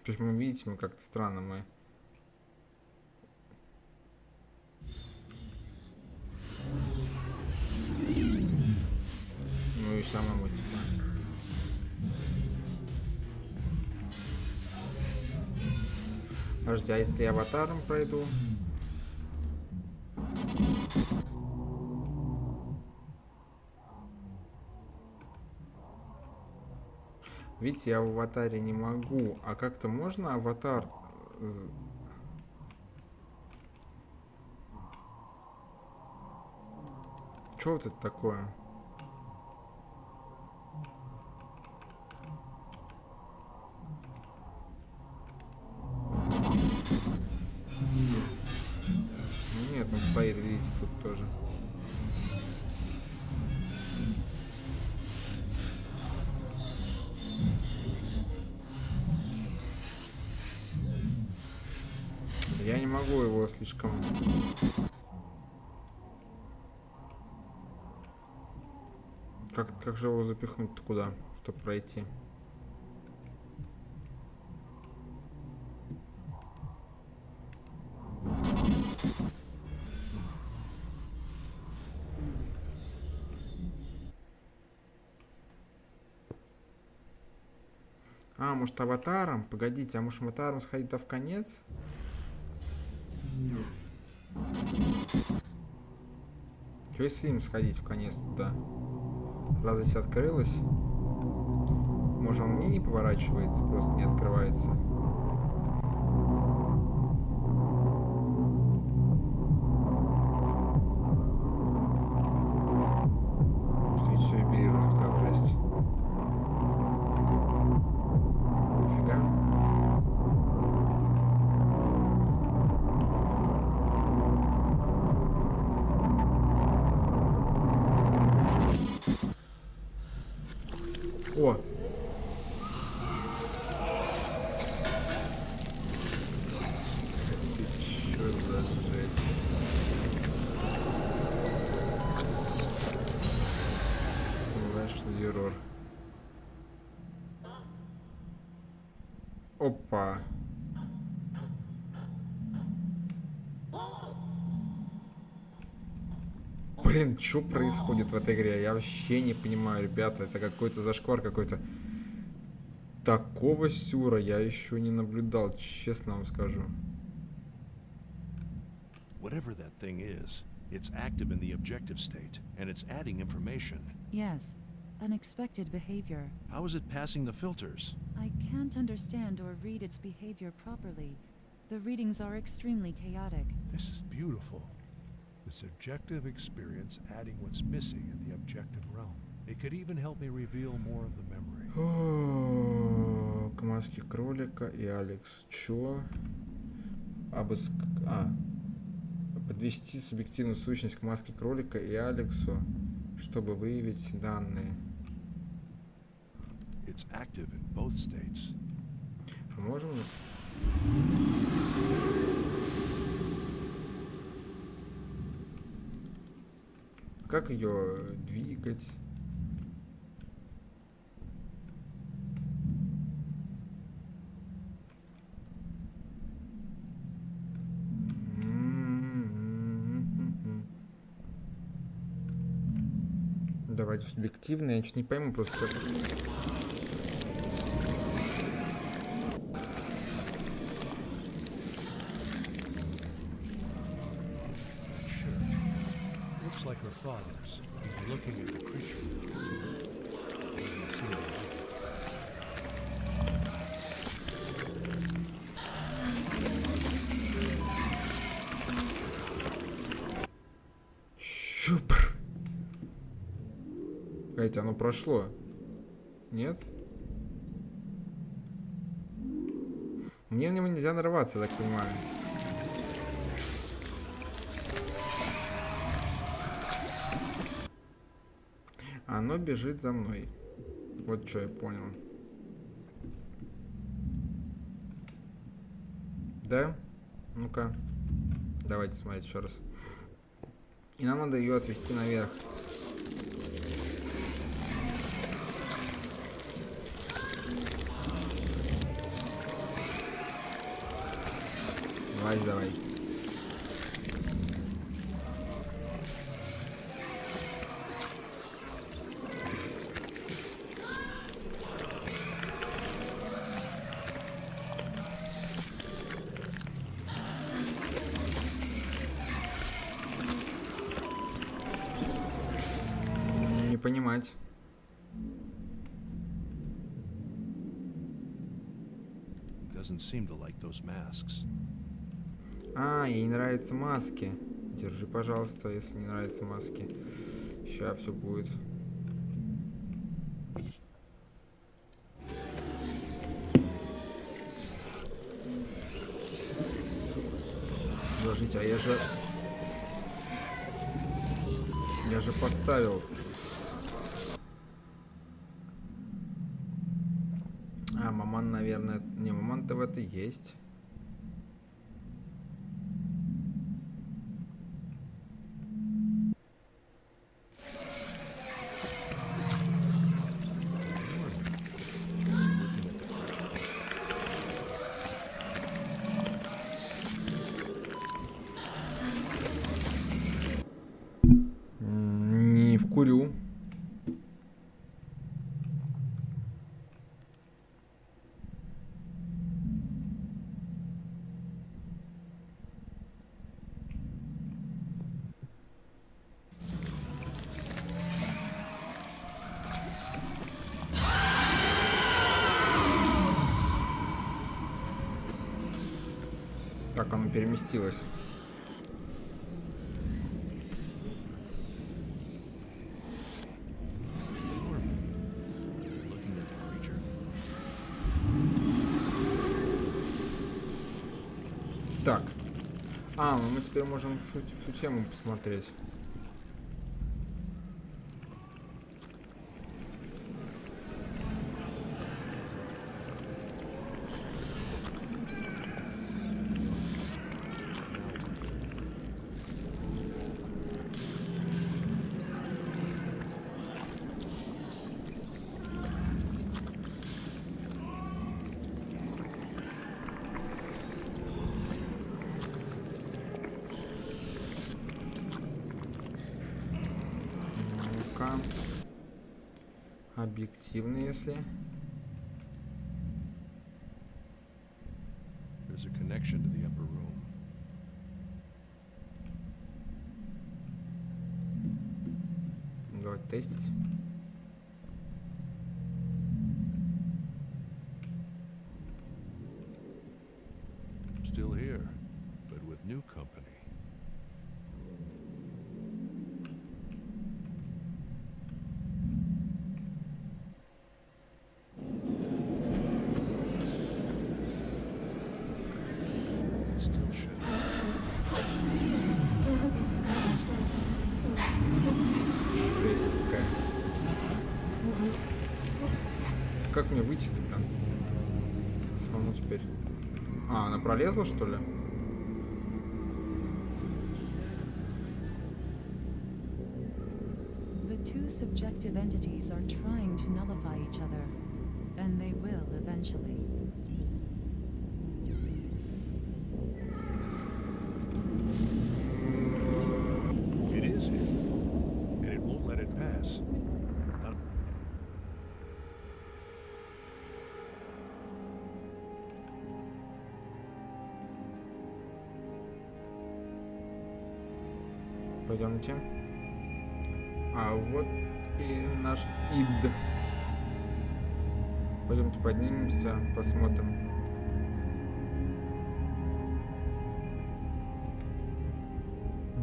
То есть мы, видите, мы как-то странно, мы... Ну и самому типа... Подожди, а если я аватаром пройду? Видите, я в аватаре не могу. А как-то можно аватар... Что вот это такое? Ну нет, он стоит, видите, тут тоже. Я не могу его слишком... Как же его запихнуть-то куда, чтобы пройти? А, может аватаром? Погодите, а может аватаром сходить-то в конец? Что если им сходить в конец туда? Раз здесь открылось? Может он мне не поворачивается, просто не открывается? Что все вибрирует, как жесть. Нифига. О! Чё за жесть? Слэш ерор. Опа! Блин, что происходит в этой игре? Я вообще не понимаю, ребята. Это какой-то зашквар какой-то. Такого сюра я еще не наблюдал, честно вам скажу. Whatever that thing is, it's active in the objective state, and it's adding information. Yes, unexpected behavior. How is it passing the filters? I can't understand or read its behavior properly. The readings are extremely chaotic. This is beautiful. The subjective experience adding what's missing in the objective realm. It could even help me reveal more of the memory. К маске кролика и Алекс. Чё? Подвести субъективную сущность к маске кролика и Алексу, чтобы выявить данные. It's active in both states. А можем? Как ее двигать? Давайте субъективно, я что-то не пойму просто как. Looks like her father's. He's looking at the creature. Doesn't seem to like it. Щупр. Хотя оно прошло. Нет? Мне на него нельзя нарваться, я так понимаю. Оно бежит за мной. Вот что я понял. Да? Ну-ка. Давайте смотреть еще раз. И нам надо ее отвести наверх. Давай. Не понимать. Doesn't seem to like those masks. Ей не нравятся маски. Держи, пожалуйста, если не нравятся маски. Сейчас все будет. Подождите, а я же поставил. Маман, наверное... Не, маман-то в это есть. Не вкурю. Так, оно переместилось. Так. Ну мы теперь можем всю тему посмотреть. Объективно, если. There's a connection to the upper room. Давай тестить. Still here, but with new company. как мне выйти-то, блин? Самому теперь. А, она пролезла, что ли? The two subjective entities are trying to nullify each other, and they will eventually. It is him, and it won't let it pass. Пойдемте. А вот и наш ид. Пойдемте поднимемся, посмотрим.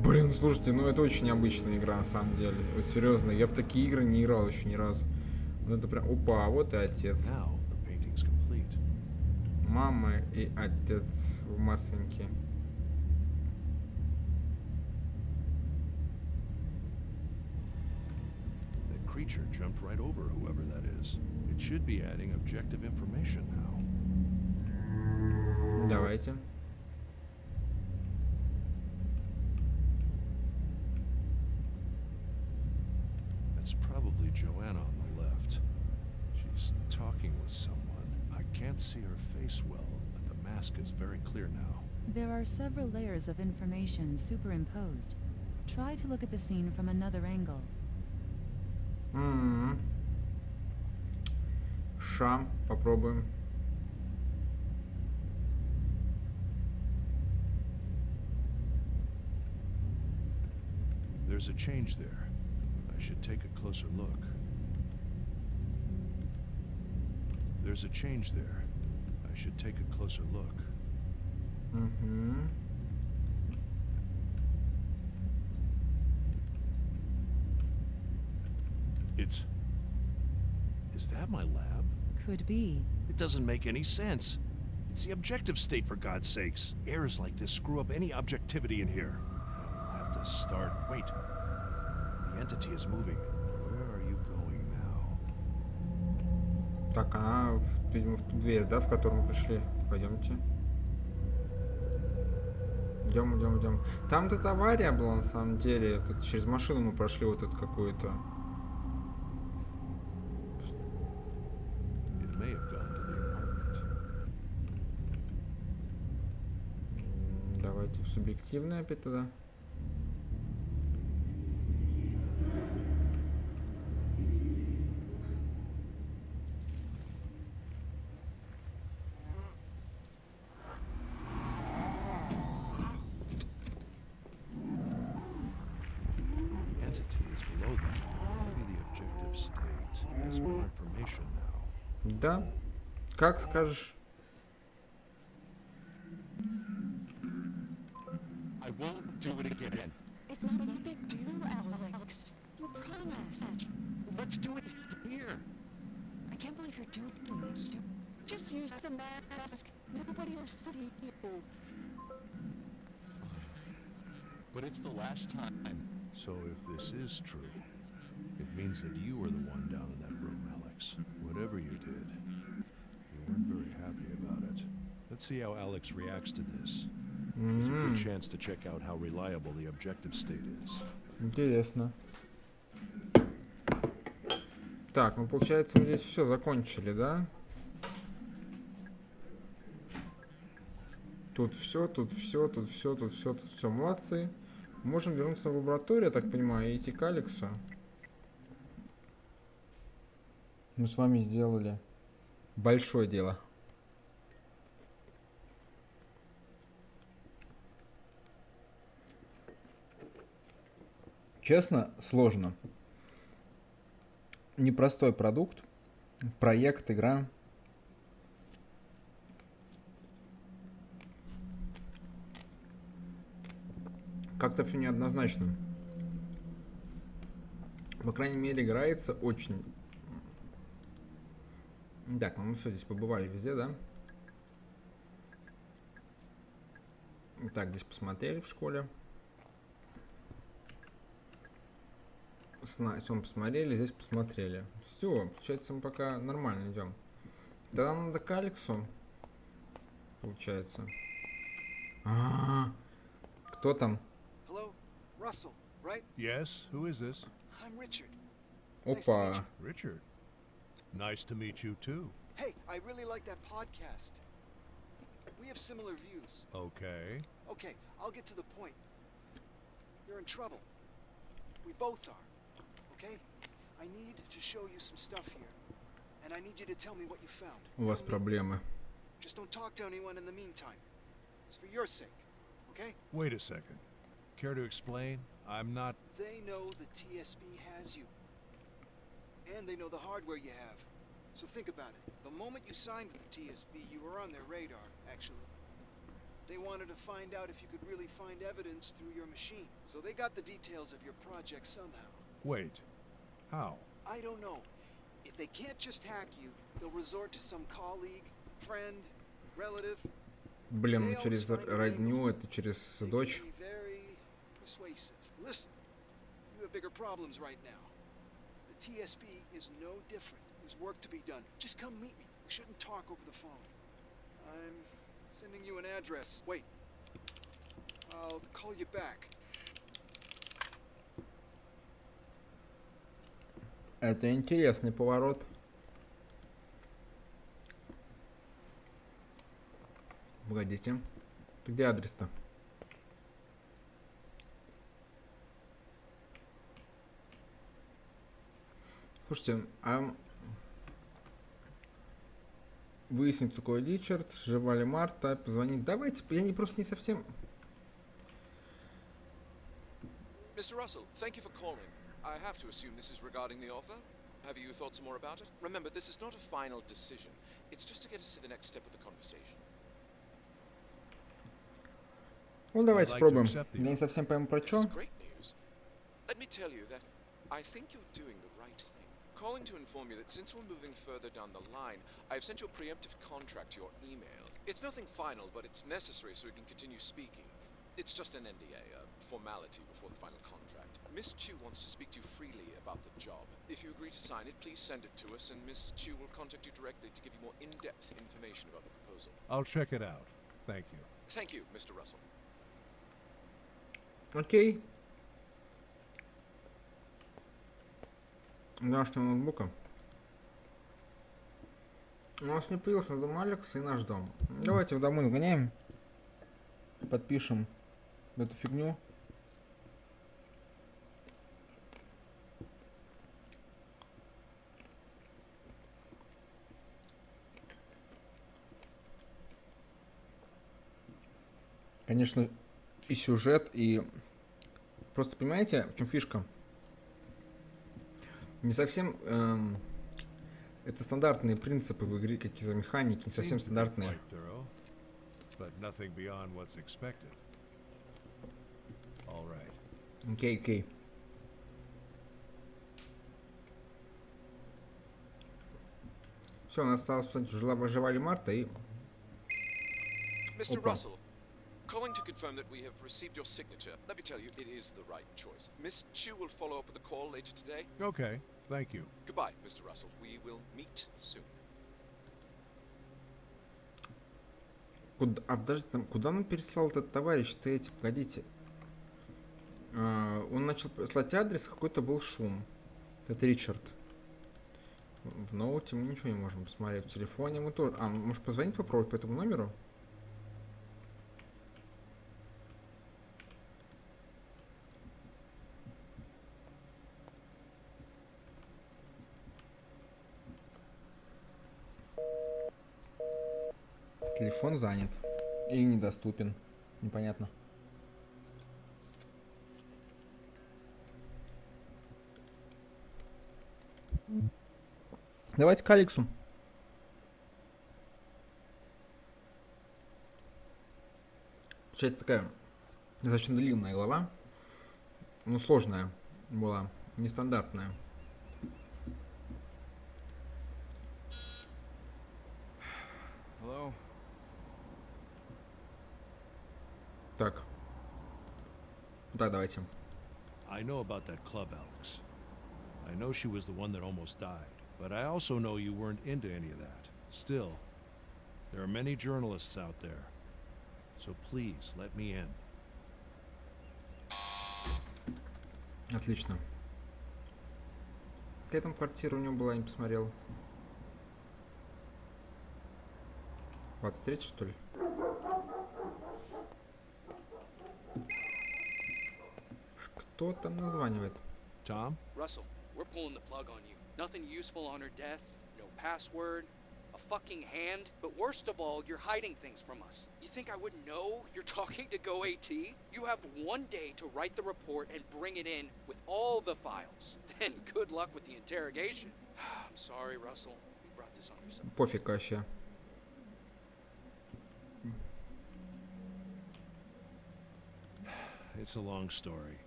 Блин, слушайте, ну это очень необычная игра на самом деле. Вот серьезно, я в такие игры не играл еще ни разу. Ну это прям... Опа, а вот и отец. Мама и отец в массоньке. Creature jumped right over whoever that is. It should be adding objective information now. Давайте. That's probably Joanna on the left. She's talking with someone. I can't see her face well, but the mask is very clear now. There are several layers of information superimposed. Try to look at the scene from another angle. Ша, попробуем. There's a change there. I should take a closer look. There's a change there. I should take a closer look. Is that my lab? Could be. It doesn't make any sense. It's the objective state, for God's sakes. Errors like this screw up any objectivity in here. I'll have to start... Wait. The entity is moving. Where are you going now? Так, она, видимо, в ту дверь, да, в которую мы пришли. Пойдемте. Идем. Там тут авария была, на самом деле. Тут через машину мы прошли вот эту какую-то. Давайте в субъективное опять тогда. Да, как скажешь. I won't do it again. It's not a big deal, Alex. You promised. Let's do it here. I can't believe you're doing this. Just use the mask. Nobody will see you. But it's the last time. So if this is true, it means that you were the one down in that room, Alex. Whatever you did, you weren't very happy about it. Let's see how Alex reacts to this. There's a good chance to check out how reliable the objective state is. Интересно. Так, ну получается, мы здесь все закончили, да? Тут все. Молодцы. Можем вернуться в лабораторию, я так понимаю, и идти к Алексу. Мы с вами сделали большое дело. Честно, сложно. Непростой продукт, проект, игра. Как-то все неоднозначно. По крайней мере, играется очень... Так, мы все здесь побывали везде, да? Так, здесь посмотрели в школе. С вами посмотрели, здесь посмотрели. Все, получается, мы пока нормально идем. Да, нам надо к Алексу, получается. Кто там? Hello? Russell, right? Yes, who is this? I'm Richard. Nice to Опа. meet you. Richard. Nice to meet you too. Hey, I really like that podcast. We have similar views. Okay. Okay, I'll get to the point. You're in trouble. We both are. Okay? I need to show you some stuff here. And I need you to tell me what you found. У вас Come meet me. проблемы. Just don't talk to anyone in the meantime. It's for your sake. Okay? Wait a second. Care to explain? I'm not... They know the TSB has you. And they know the hardware you have. So think about it. The moment you signed with the TSB, you were on their radar, actually. They wanted to find out if you could really find evidence through your machine. So they got the details of your project somehow. Wait. How? I don't know. If they can't just hack you, they'll resort to some colleague, friend, relative. Блин, через родню, это через They can дочь. be very persuasive. Listen, you have bigger problems right now. The TSB is no different. There's work to be done. Just come meet me. We shouldn't talk over the phone. I'm sending you an address. Wait. I'll call you back. Это интересный поворот. Погодите. Где адрес-то? Слушайте, а выяснить, кто такой Ричард, жива ли Марта, позвонить. Давайте, я не просто не совсем... Mr. Russell, thank you for calling. I have to assume this is regarding the offer. Have you thought some more about it? Remember, this is not a final decision. It's just to get us to the next step of the conversation. Ну, давайте I'd like to пробуем. accept the Я не совсем пойму, про что. It's great news. Let me tell you that I think you're doing the right thing. Calling to inform you that since we're moving further down the line, I've sent your preemptive contract to your email. It's nothing final, but it's necessary so we can continue speaking. It's just an NDA, a formality before the final contract. Miss Chu wants to speak to you freely about the job. If you agree to sign it, please send it to us, and Miss Chu will contact you directly to give you more in-depth information about the proposal. I'll check it out. Thank you. Thank you, Mr. Russell. Окей. Нашего ноутбука. У нас не появился дом Алекса и наш дом. Давайте в домой нагоняем. Подпишем эту фигню. Конечно, и сюжет, и... Просто понимаете, в чем фишка? Не совсем... это стандартные принципы в игре, какие-то механики, не совсем Seems to be стандартные. quite thorough, but nothing beyond what's expected. All right. Окей, окей. Все, у нас осталось, кстати, жива ли Марта и... Mr. Опа. Russell, calling to confirm that we have received your signature. Let me tell you, it is the right choice. Miss Chu will follow up with a call later today. Okay, thank you. Goodbye, Mr. Russell. We will meet soon. Куда, подожди, куда он переслал этот товарищ-то эти? Погодите. Он начал слать адрес, какой-то был шум. Это Ричард. В ноуте мы ничего не можем посмотреть. В телефоне мы тоже... может позвонить попробовать по этому номеру? Телефон занят. Или недоступен. Непонятно. Давайте к Алексу. Получается такая достаточно длинная глава. Ну, сложная была. Нестандартная. Hello? Так. Так, давайте. I know about that club, Alex. I know she was the one that almost died, but I also know you weren't into any of that. Still, there are many journalists out there. So please let me in. Отлично. Какая там квартира у него была, я не посмотрел. 23, что ли? Кто там названивает? Tom? Russell, we're pulling the plug on you. Nothing useful on her death, no password, a fucking hand, but worst of all, you're hiding things from us. You think I wouldn't know you're talking to Go AT? You have 1 day to write the report and bring it in with all the files. Then good luck with the interrogation. I'm sorry, Russell. You brought this on yourself. Пофиг вообще. It's a long story.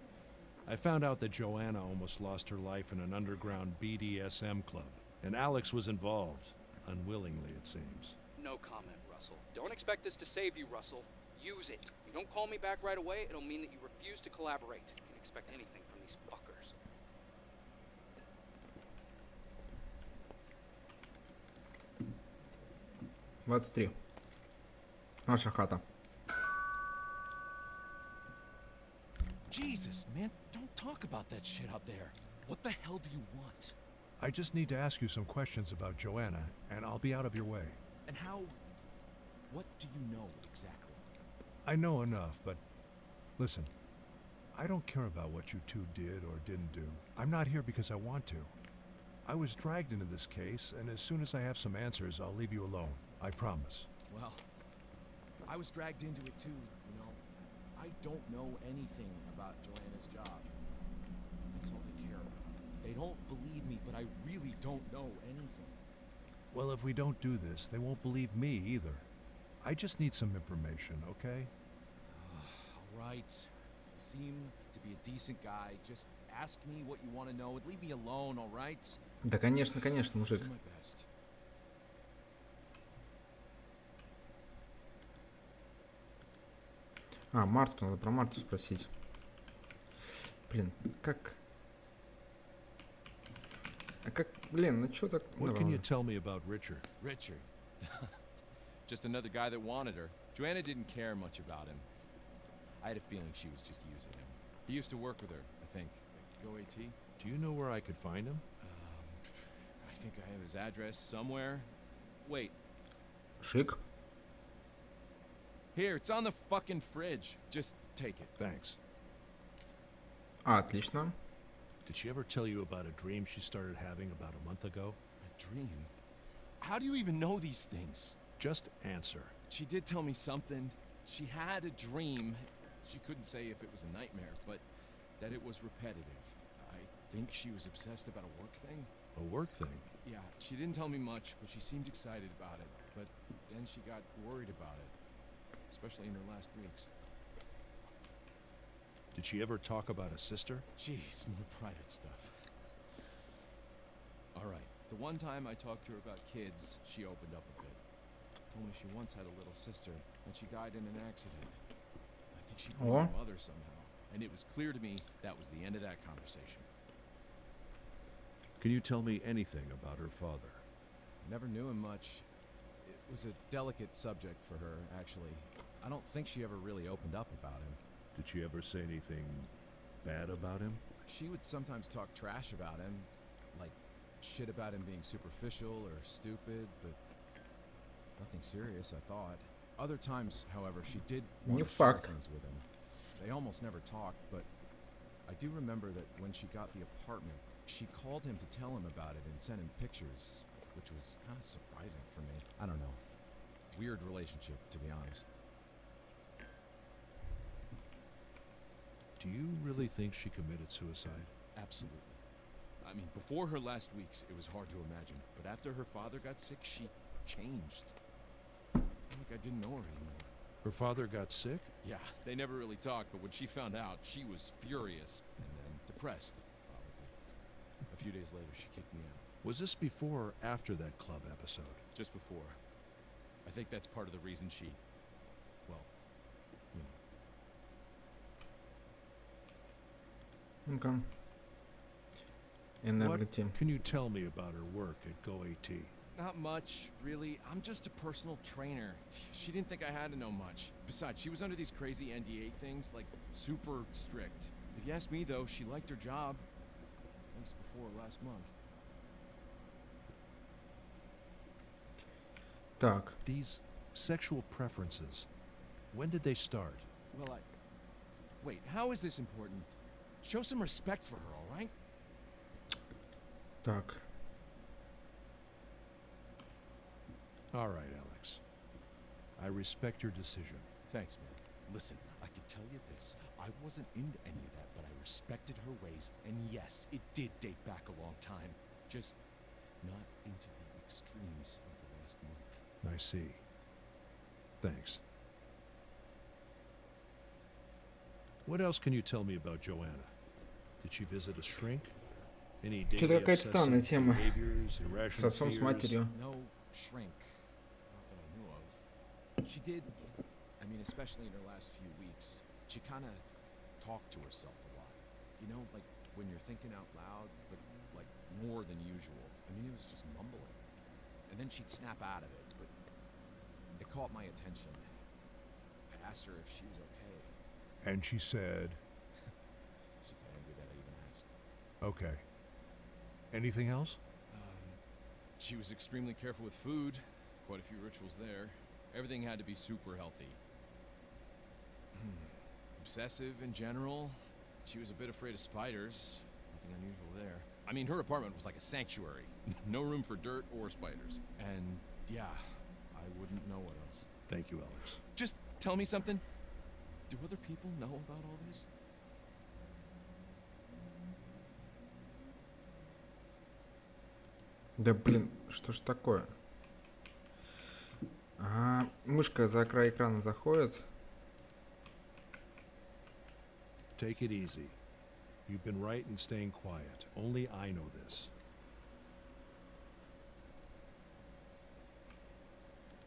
I found out that Joanna almost lost her life in an underground BDSM club, and Alex was involved, unwillingly it seems. No comment, Russell. Don't expect this to save you, Russell. Use it. If you don't call me back right away, it'll mean that you refuse to collaborate. You can expect anything from these fuckers. «23. Наша хата». Jesus, man, don't talk about that shit out there. What the hell do you want? I just need to ask you some questions about Joanna, and I'll be out of your way. And how... What do you know exactly? I know enough, but listen, I don't care about what you two did or didn't do. I'm not here because I want to. I was dragged into this case, and as soon as I have some answers, I'll leave you alone. I promise. Well, I was dragged into it too, you know. I don't know anything about Joanna's job. That's all they care about. They don't believe me, but I really don't know anything. Well, if we don't do this, they won't believe me either. I just need some information, okay? All right. You seem to be a decent guy. Just ask me what you want to know and leave me alone, all right? Да, конечно, конечно, мужик. Do my best. А, Марту, надо про Марту спросить. Блин, как... А как, блин, ну чё так... What can you tell me about Richard? Richard. Just another guy that wanted her. Joanna didn't care much about him. I had a feeling she was just using him. He used to work with her, I think. Go AT? Do you know where I could find him? I think I have his address somewhere. Wait. Шик. Here, it's on the fucking fridge. Just take it. Thanks. А, отлично. Did she ever tell you about a dream she started having about a month ago? A dream? How do you even know these things? Just answer. She did tell me something. She had a dream. She couldn't say if it was a nightmare, but that it was repetitive. I think she was obsessed about a work thing. A work thing? Yeah, she didn't tell me much, but she seemed excited about it. But then she got worried about it, especially in her last weeks. Did she ever talk about a sister? Jeez, more private stuff. All right, the one time I talked to her about kids, she opened up a bit. Told me she once had a little sister, and she died in an accident. I think she blamed her mother somehow, and it was clear to me that was the end of that conversation. Can you tell me anything about her father? Never knew him much. It was a delicate subject for her, actually. I don't think she ever really opened up about him. Did she ever say anything bad about him? She would sometimes talk trash about him, like shit about him being superficial or stupid, but nothing serious, I thought. Other times, however, she did want to share things with him. They almost never talked, but I do remember that when she got the apartment, she called him to tell him about it and sent him pictures, which was kind of surprising for me. I don't know. Weird relationship, to be honest. Do you really think she committed suicide? Absolutely. I mean, before her last weeks, it was hard to imagine. But after her father got sick, she changed. I feel like I didn't know her anymore. Her father got sick? Yeah, they never really talked, but when she found out, she was furious and then depressed, probably. A few days later, she kicked me out. Was this before or after that club episode? Just before. I think that's part of the reason she... well, you know. What can you tell me about her work at Go AT? Not much, really. I'm just a personal trainer. She didn't think I had to know much. Besides, she was under these crazy NDA things, like super strict. If you ask me, though, she liked her job. At least before last month. Так. These sexual preferences, when did they start? Well, Wait, how is this important? Show some respect for her, all right? Так. All right, Alex. I respect your decision. Thanks, man. Listen, I can tell you this. I wasn't into any of that, but I respected her ways. And yes, it did date back a long time. Just not into the extremes of the last month. I see. Thanks. What else can you tell me about Joanna? Did she visit a shrink? Any daily obsessive behaviors, irrational С отцом, с fears? матерью. No shrink. Not that I knew of. She did, I mean, especially in her last few weeks, she kind of talked to herself a lot. You know, like when you're thinking out loud, but like more than usual. I mean, it was just mumbling. And then she'd snap out of it, but it caught my attention. I asked her if she was okay. And she said, She got angry that I even asked. okay. Anything else? She was extremely careful with food. Quite a few rituals there. Everything had to be super healthy. Obsessive in general. She was a bit afraid of spiders. Nothing unusual there. I mean, her apartment was like a sanctuary. No room for dirt or spiders. And yeah, I wouldn't know what else. Thank you, Alex. Just tell me something. Do other people know about all this? Да блин, что ж такое? Ага, мышка за край экрана заходит. Take it easy. You've been right in staying quiet. Only I know this.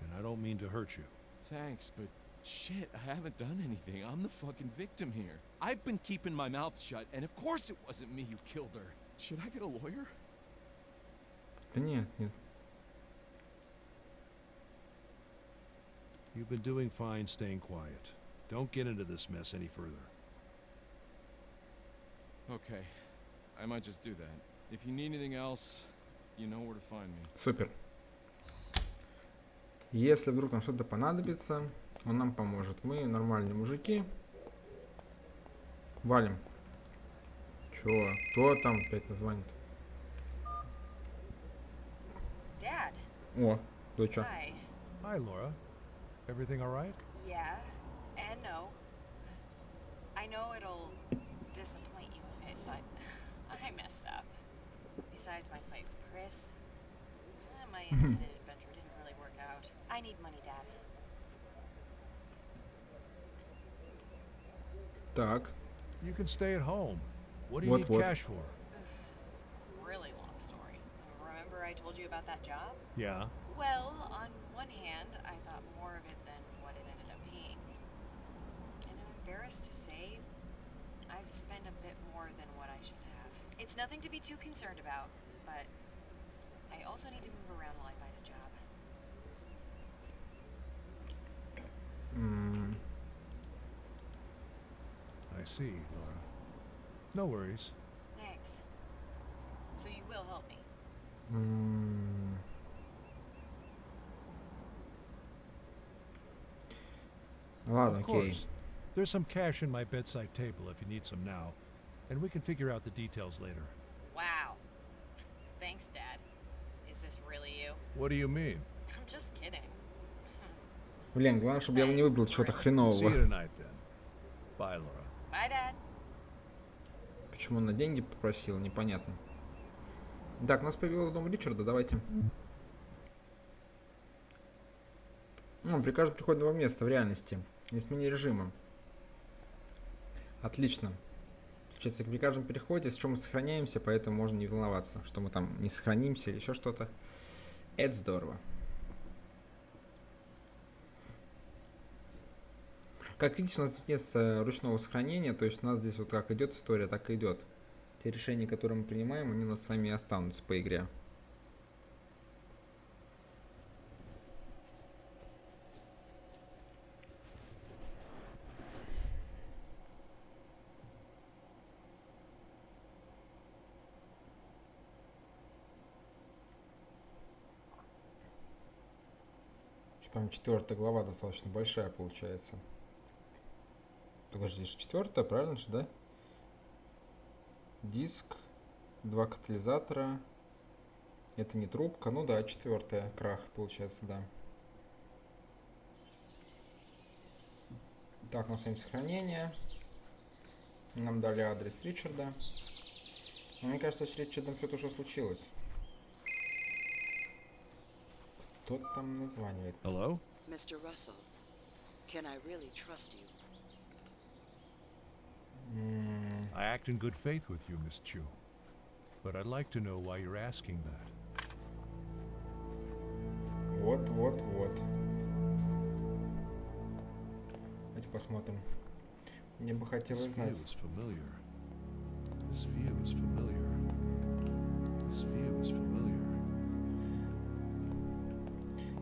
And I don't mean to hurt you. Thanks, but shit, I haven't done anything. I'm the fucking victim here. I've been keeping my mouth shut, and of course it wasn't me who killed her. Should I get a lawyer? Да нет, нет. You've been doing fine staying quiet. Don't get into this mess any further. Okay, I might just do that. If you need anything else, you know where to find me. Супер. Если вдруг нам что-то понадобится, он нам поможет. Мы нормальные мужики. Валим. Чё? Кто там опять название-то? Dad. О, доча. Hi. Hi, Laura. Everything all right? Yeah, and no. I know it'll disappoint you a bit, but I messed up. Besides my fight with Chris, my independent adventure didn't really work out. I need money, Dad. Так. You can stay at home. What do you What, need what? cash for? Really long story. Remember I told you about that job? Yeah. Well, on one hand, I thought more of it than what it ended up being. And I'm embarrassed to say, I've spent a bit more than what I should have. It's nothing to be too concerned about, but I also need to move around while I find a job. I see, Laura. No worries. Thanks. So you will help me? Ладно, Of окей. course. There's some cash in my bedside table if you need some now, and we can figure out the details later. Wow. Thanks, Dad. Is this really you? What do you mean? I'm just kidding. Блин, главное, чтобы я не выбрал чего-то See you хренового. tonight then. Bye, Laura. Bye, Dad. Почему он на деньги попросил, непонятно. Так, у нас появилась дом Ричарда, давайте. При каждом приходе нового места в реальности. Не смени режима. Отлично. Получается, при каждом переходе, с чем мы сохраняемся, поэтому можно не волноваться, что мы там не сохранимся или еще что-то. Это здорово. Как видите, у нас здесь нет ручного сохранения, то есть у нас здесь вот как идет история, так и идет. Те решения, которые мы принимаем, они у нас сами и останутся по игре. Прям 4 глава достаточно большая получается. Подожди, 4, правильно же, да? Диск, 2 катализатора. Это не трубка, ну да, 4 крах получается, да. Так, у нас есть сохранение. Нам дали адрес Ричарда. Но мне кажется, с Ричардом что-то уже случилось. Кто там названивает? Hello? Mr. Russell, can I really trust you? I act in good faith with you, Miss Chu. But I'd like to know why you're asking that. Вот. Давайте посмотрим. Мне бы хотелось знать. This view is familiar.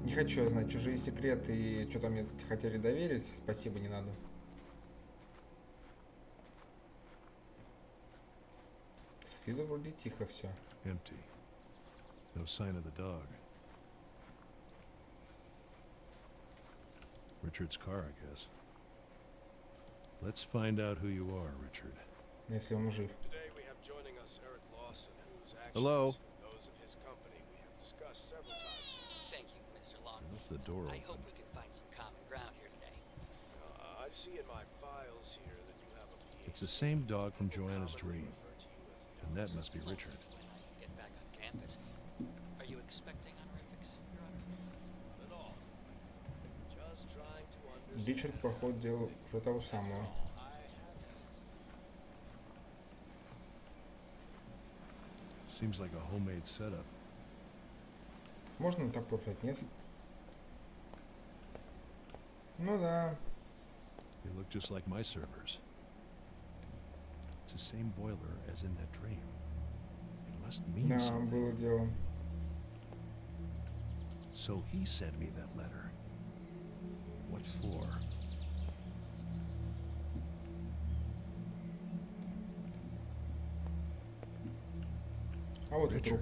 Не хочу я знать чужие секреты и что-то мне хотели доверить. Спасибо, не надо. С виду вроде тихо все. Empty. No sign of the dog. Richard's car, I guess. Let's find out who you are, Richard. Если он жив. Hello? Thank you, Mr. Lawson. I left the door I open. hope we can find some common ground here today. I see in my files here that you have a It's the same dog from Joanna's dream. And that must be Richard. When I get back on campus, are you expecting honorifics, Your Honor? Not at all. Just trying to understand. Ричард, походу, делал уже того самого. Seems like a homemade setup. Можно так порфать, нет? Ну да. They look just like my servers. It's the same boiler as in that dream. It must mean Да, something. было дело. So he sent me that letter. What for? А вот и труп.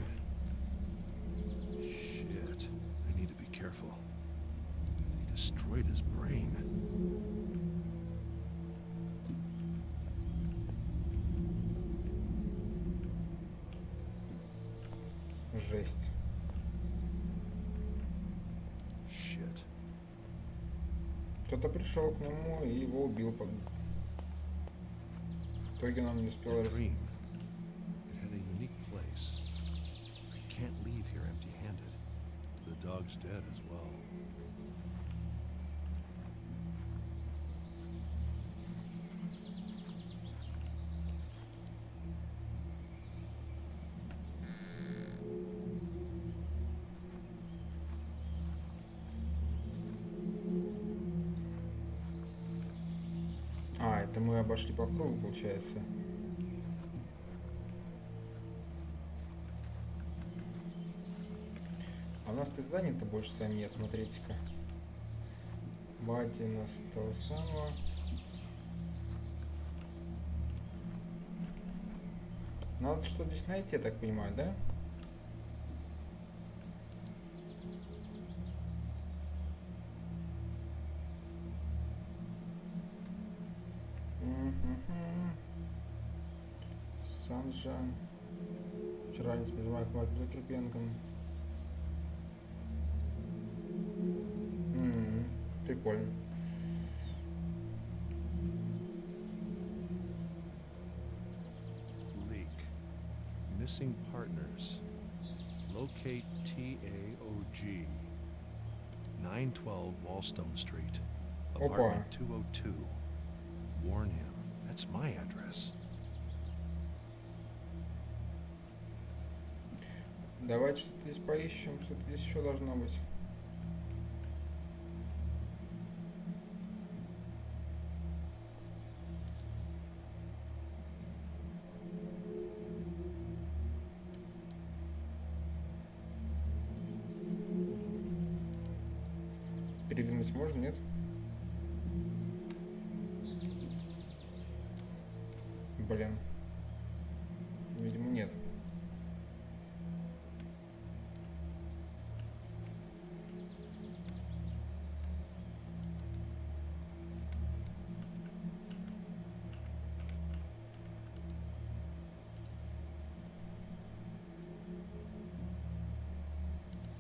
Shit. I need to be careful. They destroyed his brain. Жесть. Shit. Кто-то пришел к нему и его убил. В итоге нам не успел The dream. It had a unique place. I can't leave here empty-handed. The dog's dead as well. А, это мы обошли по кругу, получается. А у нас-то зданий-то больше с вами нет, смотрите-ка. Бади у нас того самого. Надо что-то здесь найти, я так понимаю, да? Санжа. Вчера не прижимаю к Майклу Закерпенком. Прикольно. Leak. Missing partners. Locate TAOG. 912 Wallstone Street. Apartment 202. Warn him. That's my address. Давайте что-то здесь поищем, что-то здесь еще должно быть. Перевернуть можно, нет? Блин. Видимо, нет.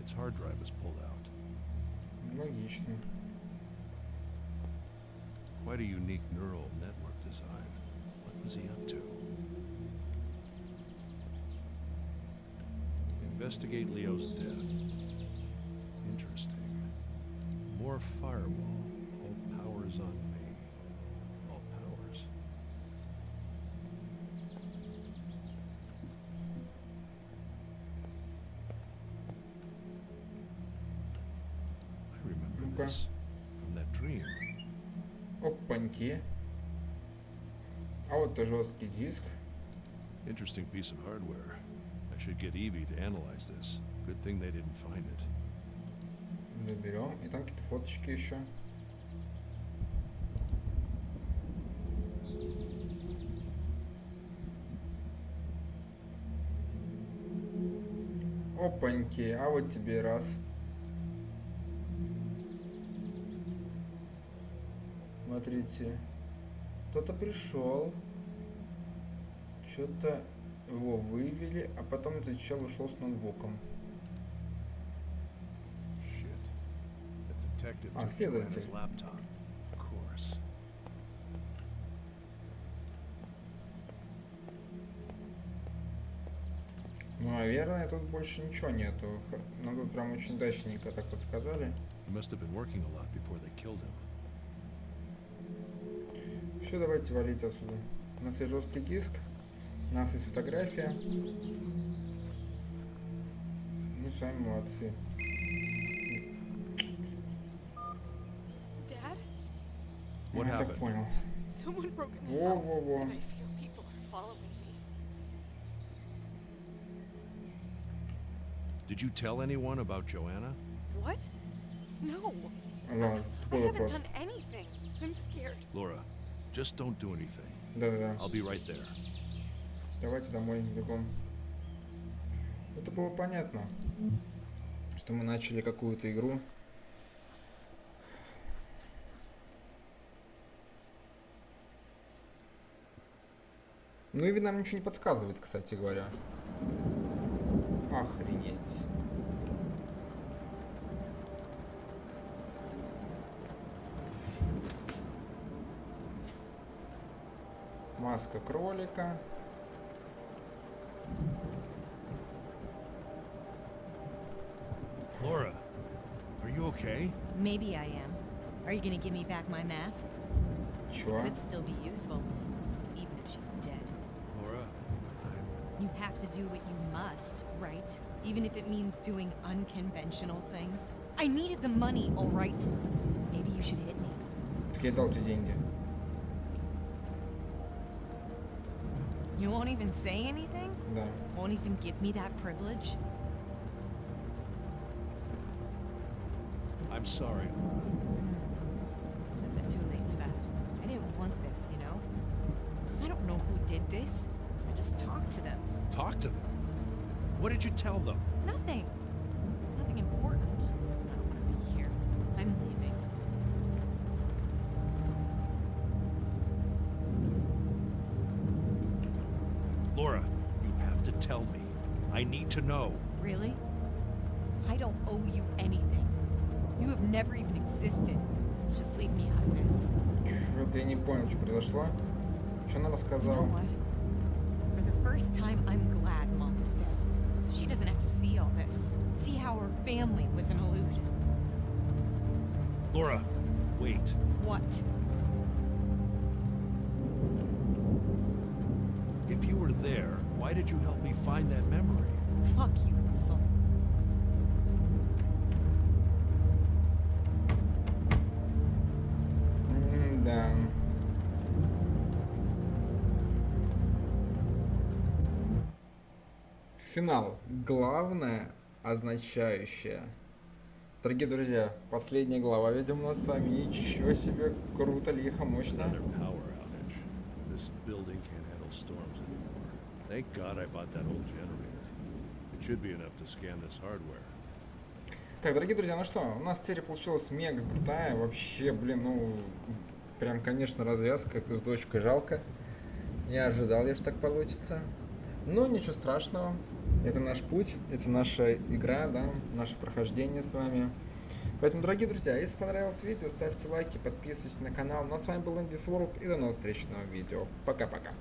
its hard drive was pulled out. Логично. Quite a unique neural network design. What was he up to? Investigate Leo's death. Interesting. More firewall. All powers on me. All powers. I remember this from that dream. Опаньки. А вот и жесткий диск. Interesting piece of hardware. I should get Evie to analyze this. Good thing they didn't find it. Заберем. И там какие-то фоточки еще. Опаньки. А вот тебе раз. Смотрите. Кто-то пришел. Что-то его вывели, а потом этот чел ушел с ноутбуком. А, следователь. Ну, наверное, тут больше ничего нету. Нам тут прям очень удачненько так подсказали. Все, давайте валить отсюда. У нас есть жесткий диск. У нас есть фотография. Мы с вами молодцы. Я так понял. Во-во-во. Did you tell anyone about Joanna? What? No. I haven't done anything. I'm scared. Laura, just don't do anything. Да-да-да. I'll be right there. Давайте домой бегом. Это было понятно, что мы начали какую-то игру. Ну и нам ничего не подсказывает, кстати говоря. Охренеть. Маска кролика. Laura, are you okay? Maybe I am. Are you gonna give me back my mask? Sure. It could still be useful, even if she's dead. Laura, You have to do what you must, right? Even if it means doing unconventional things. I needed the money, all right? Maybe you should hit me. Так я дал тебе деньги. You won't even say anything? Да. Won't even give me that privilege? I'm sorry, Laura. A bit too late for that. I didn't want this, you know? I don't know who did this. I just talked to them. Talk to them? What did you tell them? Nothing. Nothing important. I don't want to be here. I'm leaving. Laura, you have to tell me. I need to know. Really? I don't owe you anything. You have never even existed. Just leave me out of this. Что-то я не понял, что произошло. Что она рассказала? You know what? For the first time, I'm glad Mom is dead. So she doesn't have to see all this. See how her family was an illusion. Laura, wait. What? If you were there, why did you help me find that memory? Fuck you, asshole. Да. Финал. Главное, означающее. Дорогие друзья, последняя глава, видимо, у нас с вами. Ничего себе, круто, лихо, мощно. This building can't handle storms anymore. Thank God I bought that old generator. It should be enough to scan this hardware. Так, дорогие друзья, ну что, у нас серия получилась мега крутая. Вообще, блин, ну, прям, конечно, развязка с дочкой жалко. Не ожидал я, что так получится. Но ничего страшного. Это наш путь, это наша игра, да, наше прохождение с вами. Поэтому, дорогие друзья, если понравилось видео, ставьте лайки, подписывайтесь на канал. Ну а с вами был Инди и до новых встреч в новом видео. Пока-пока.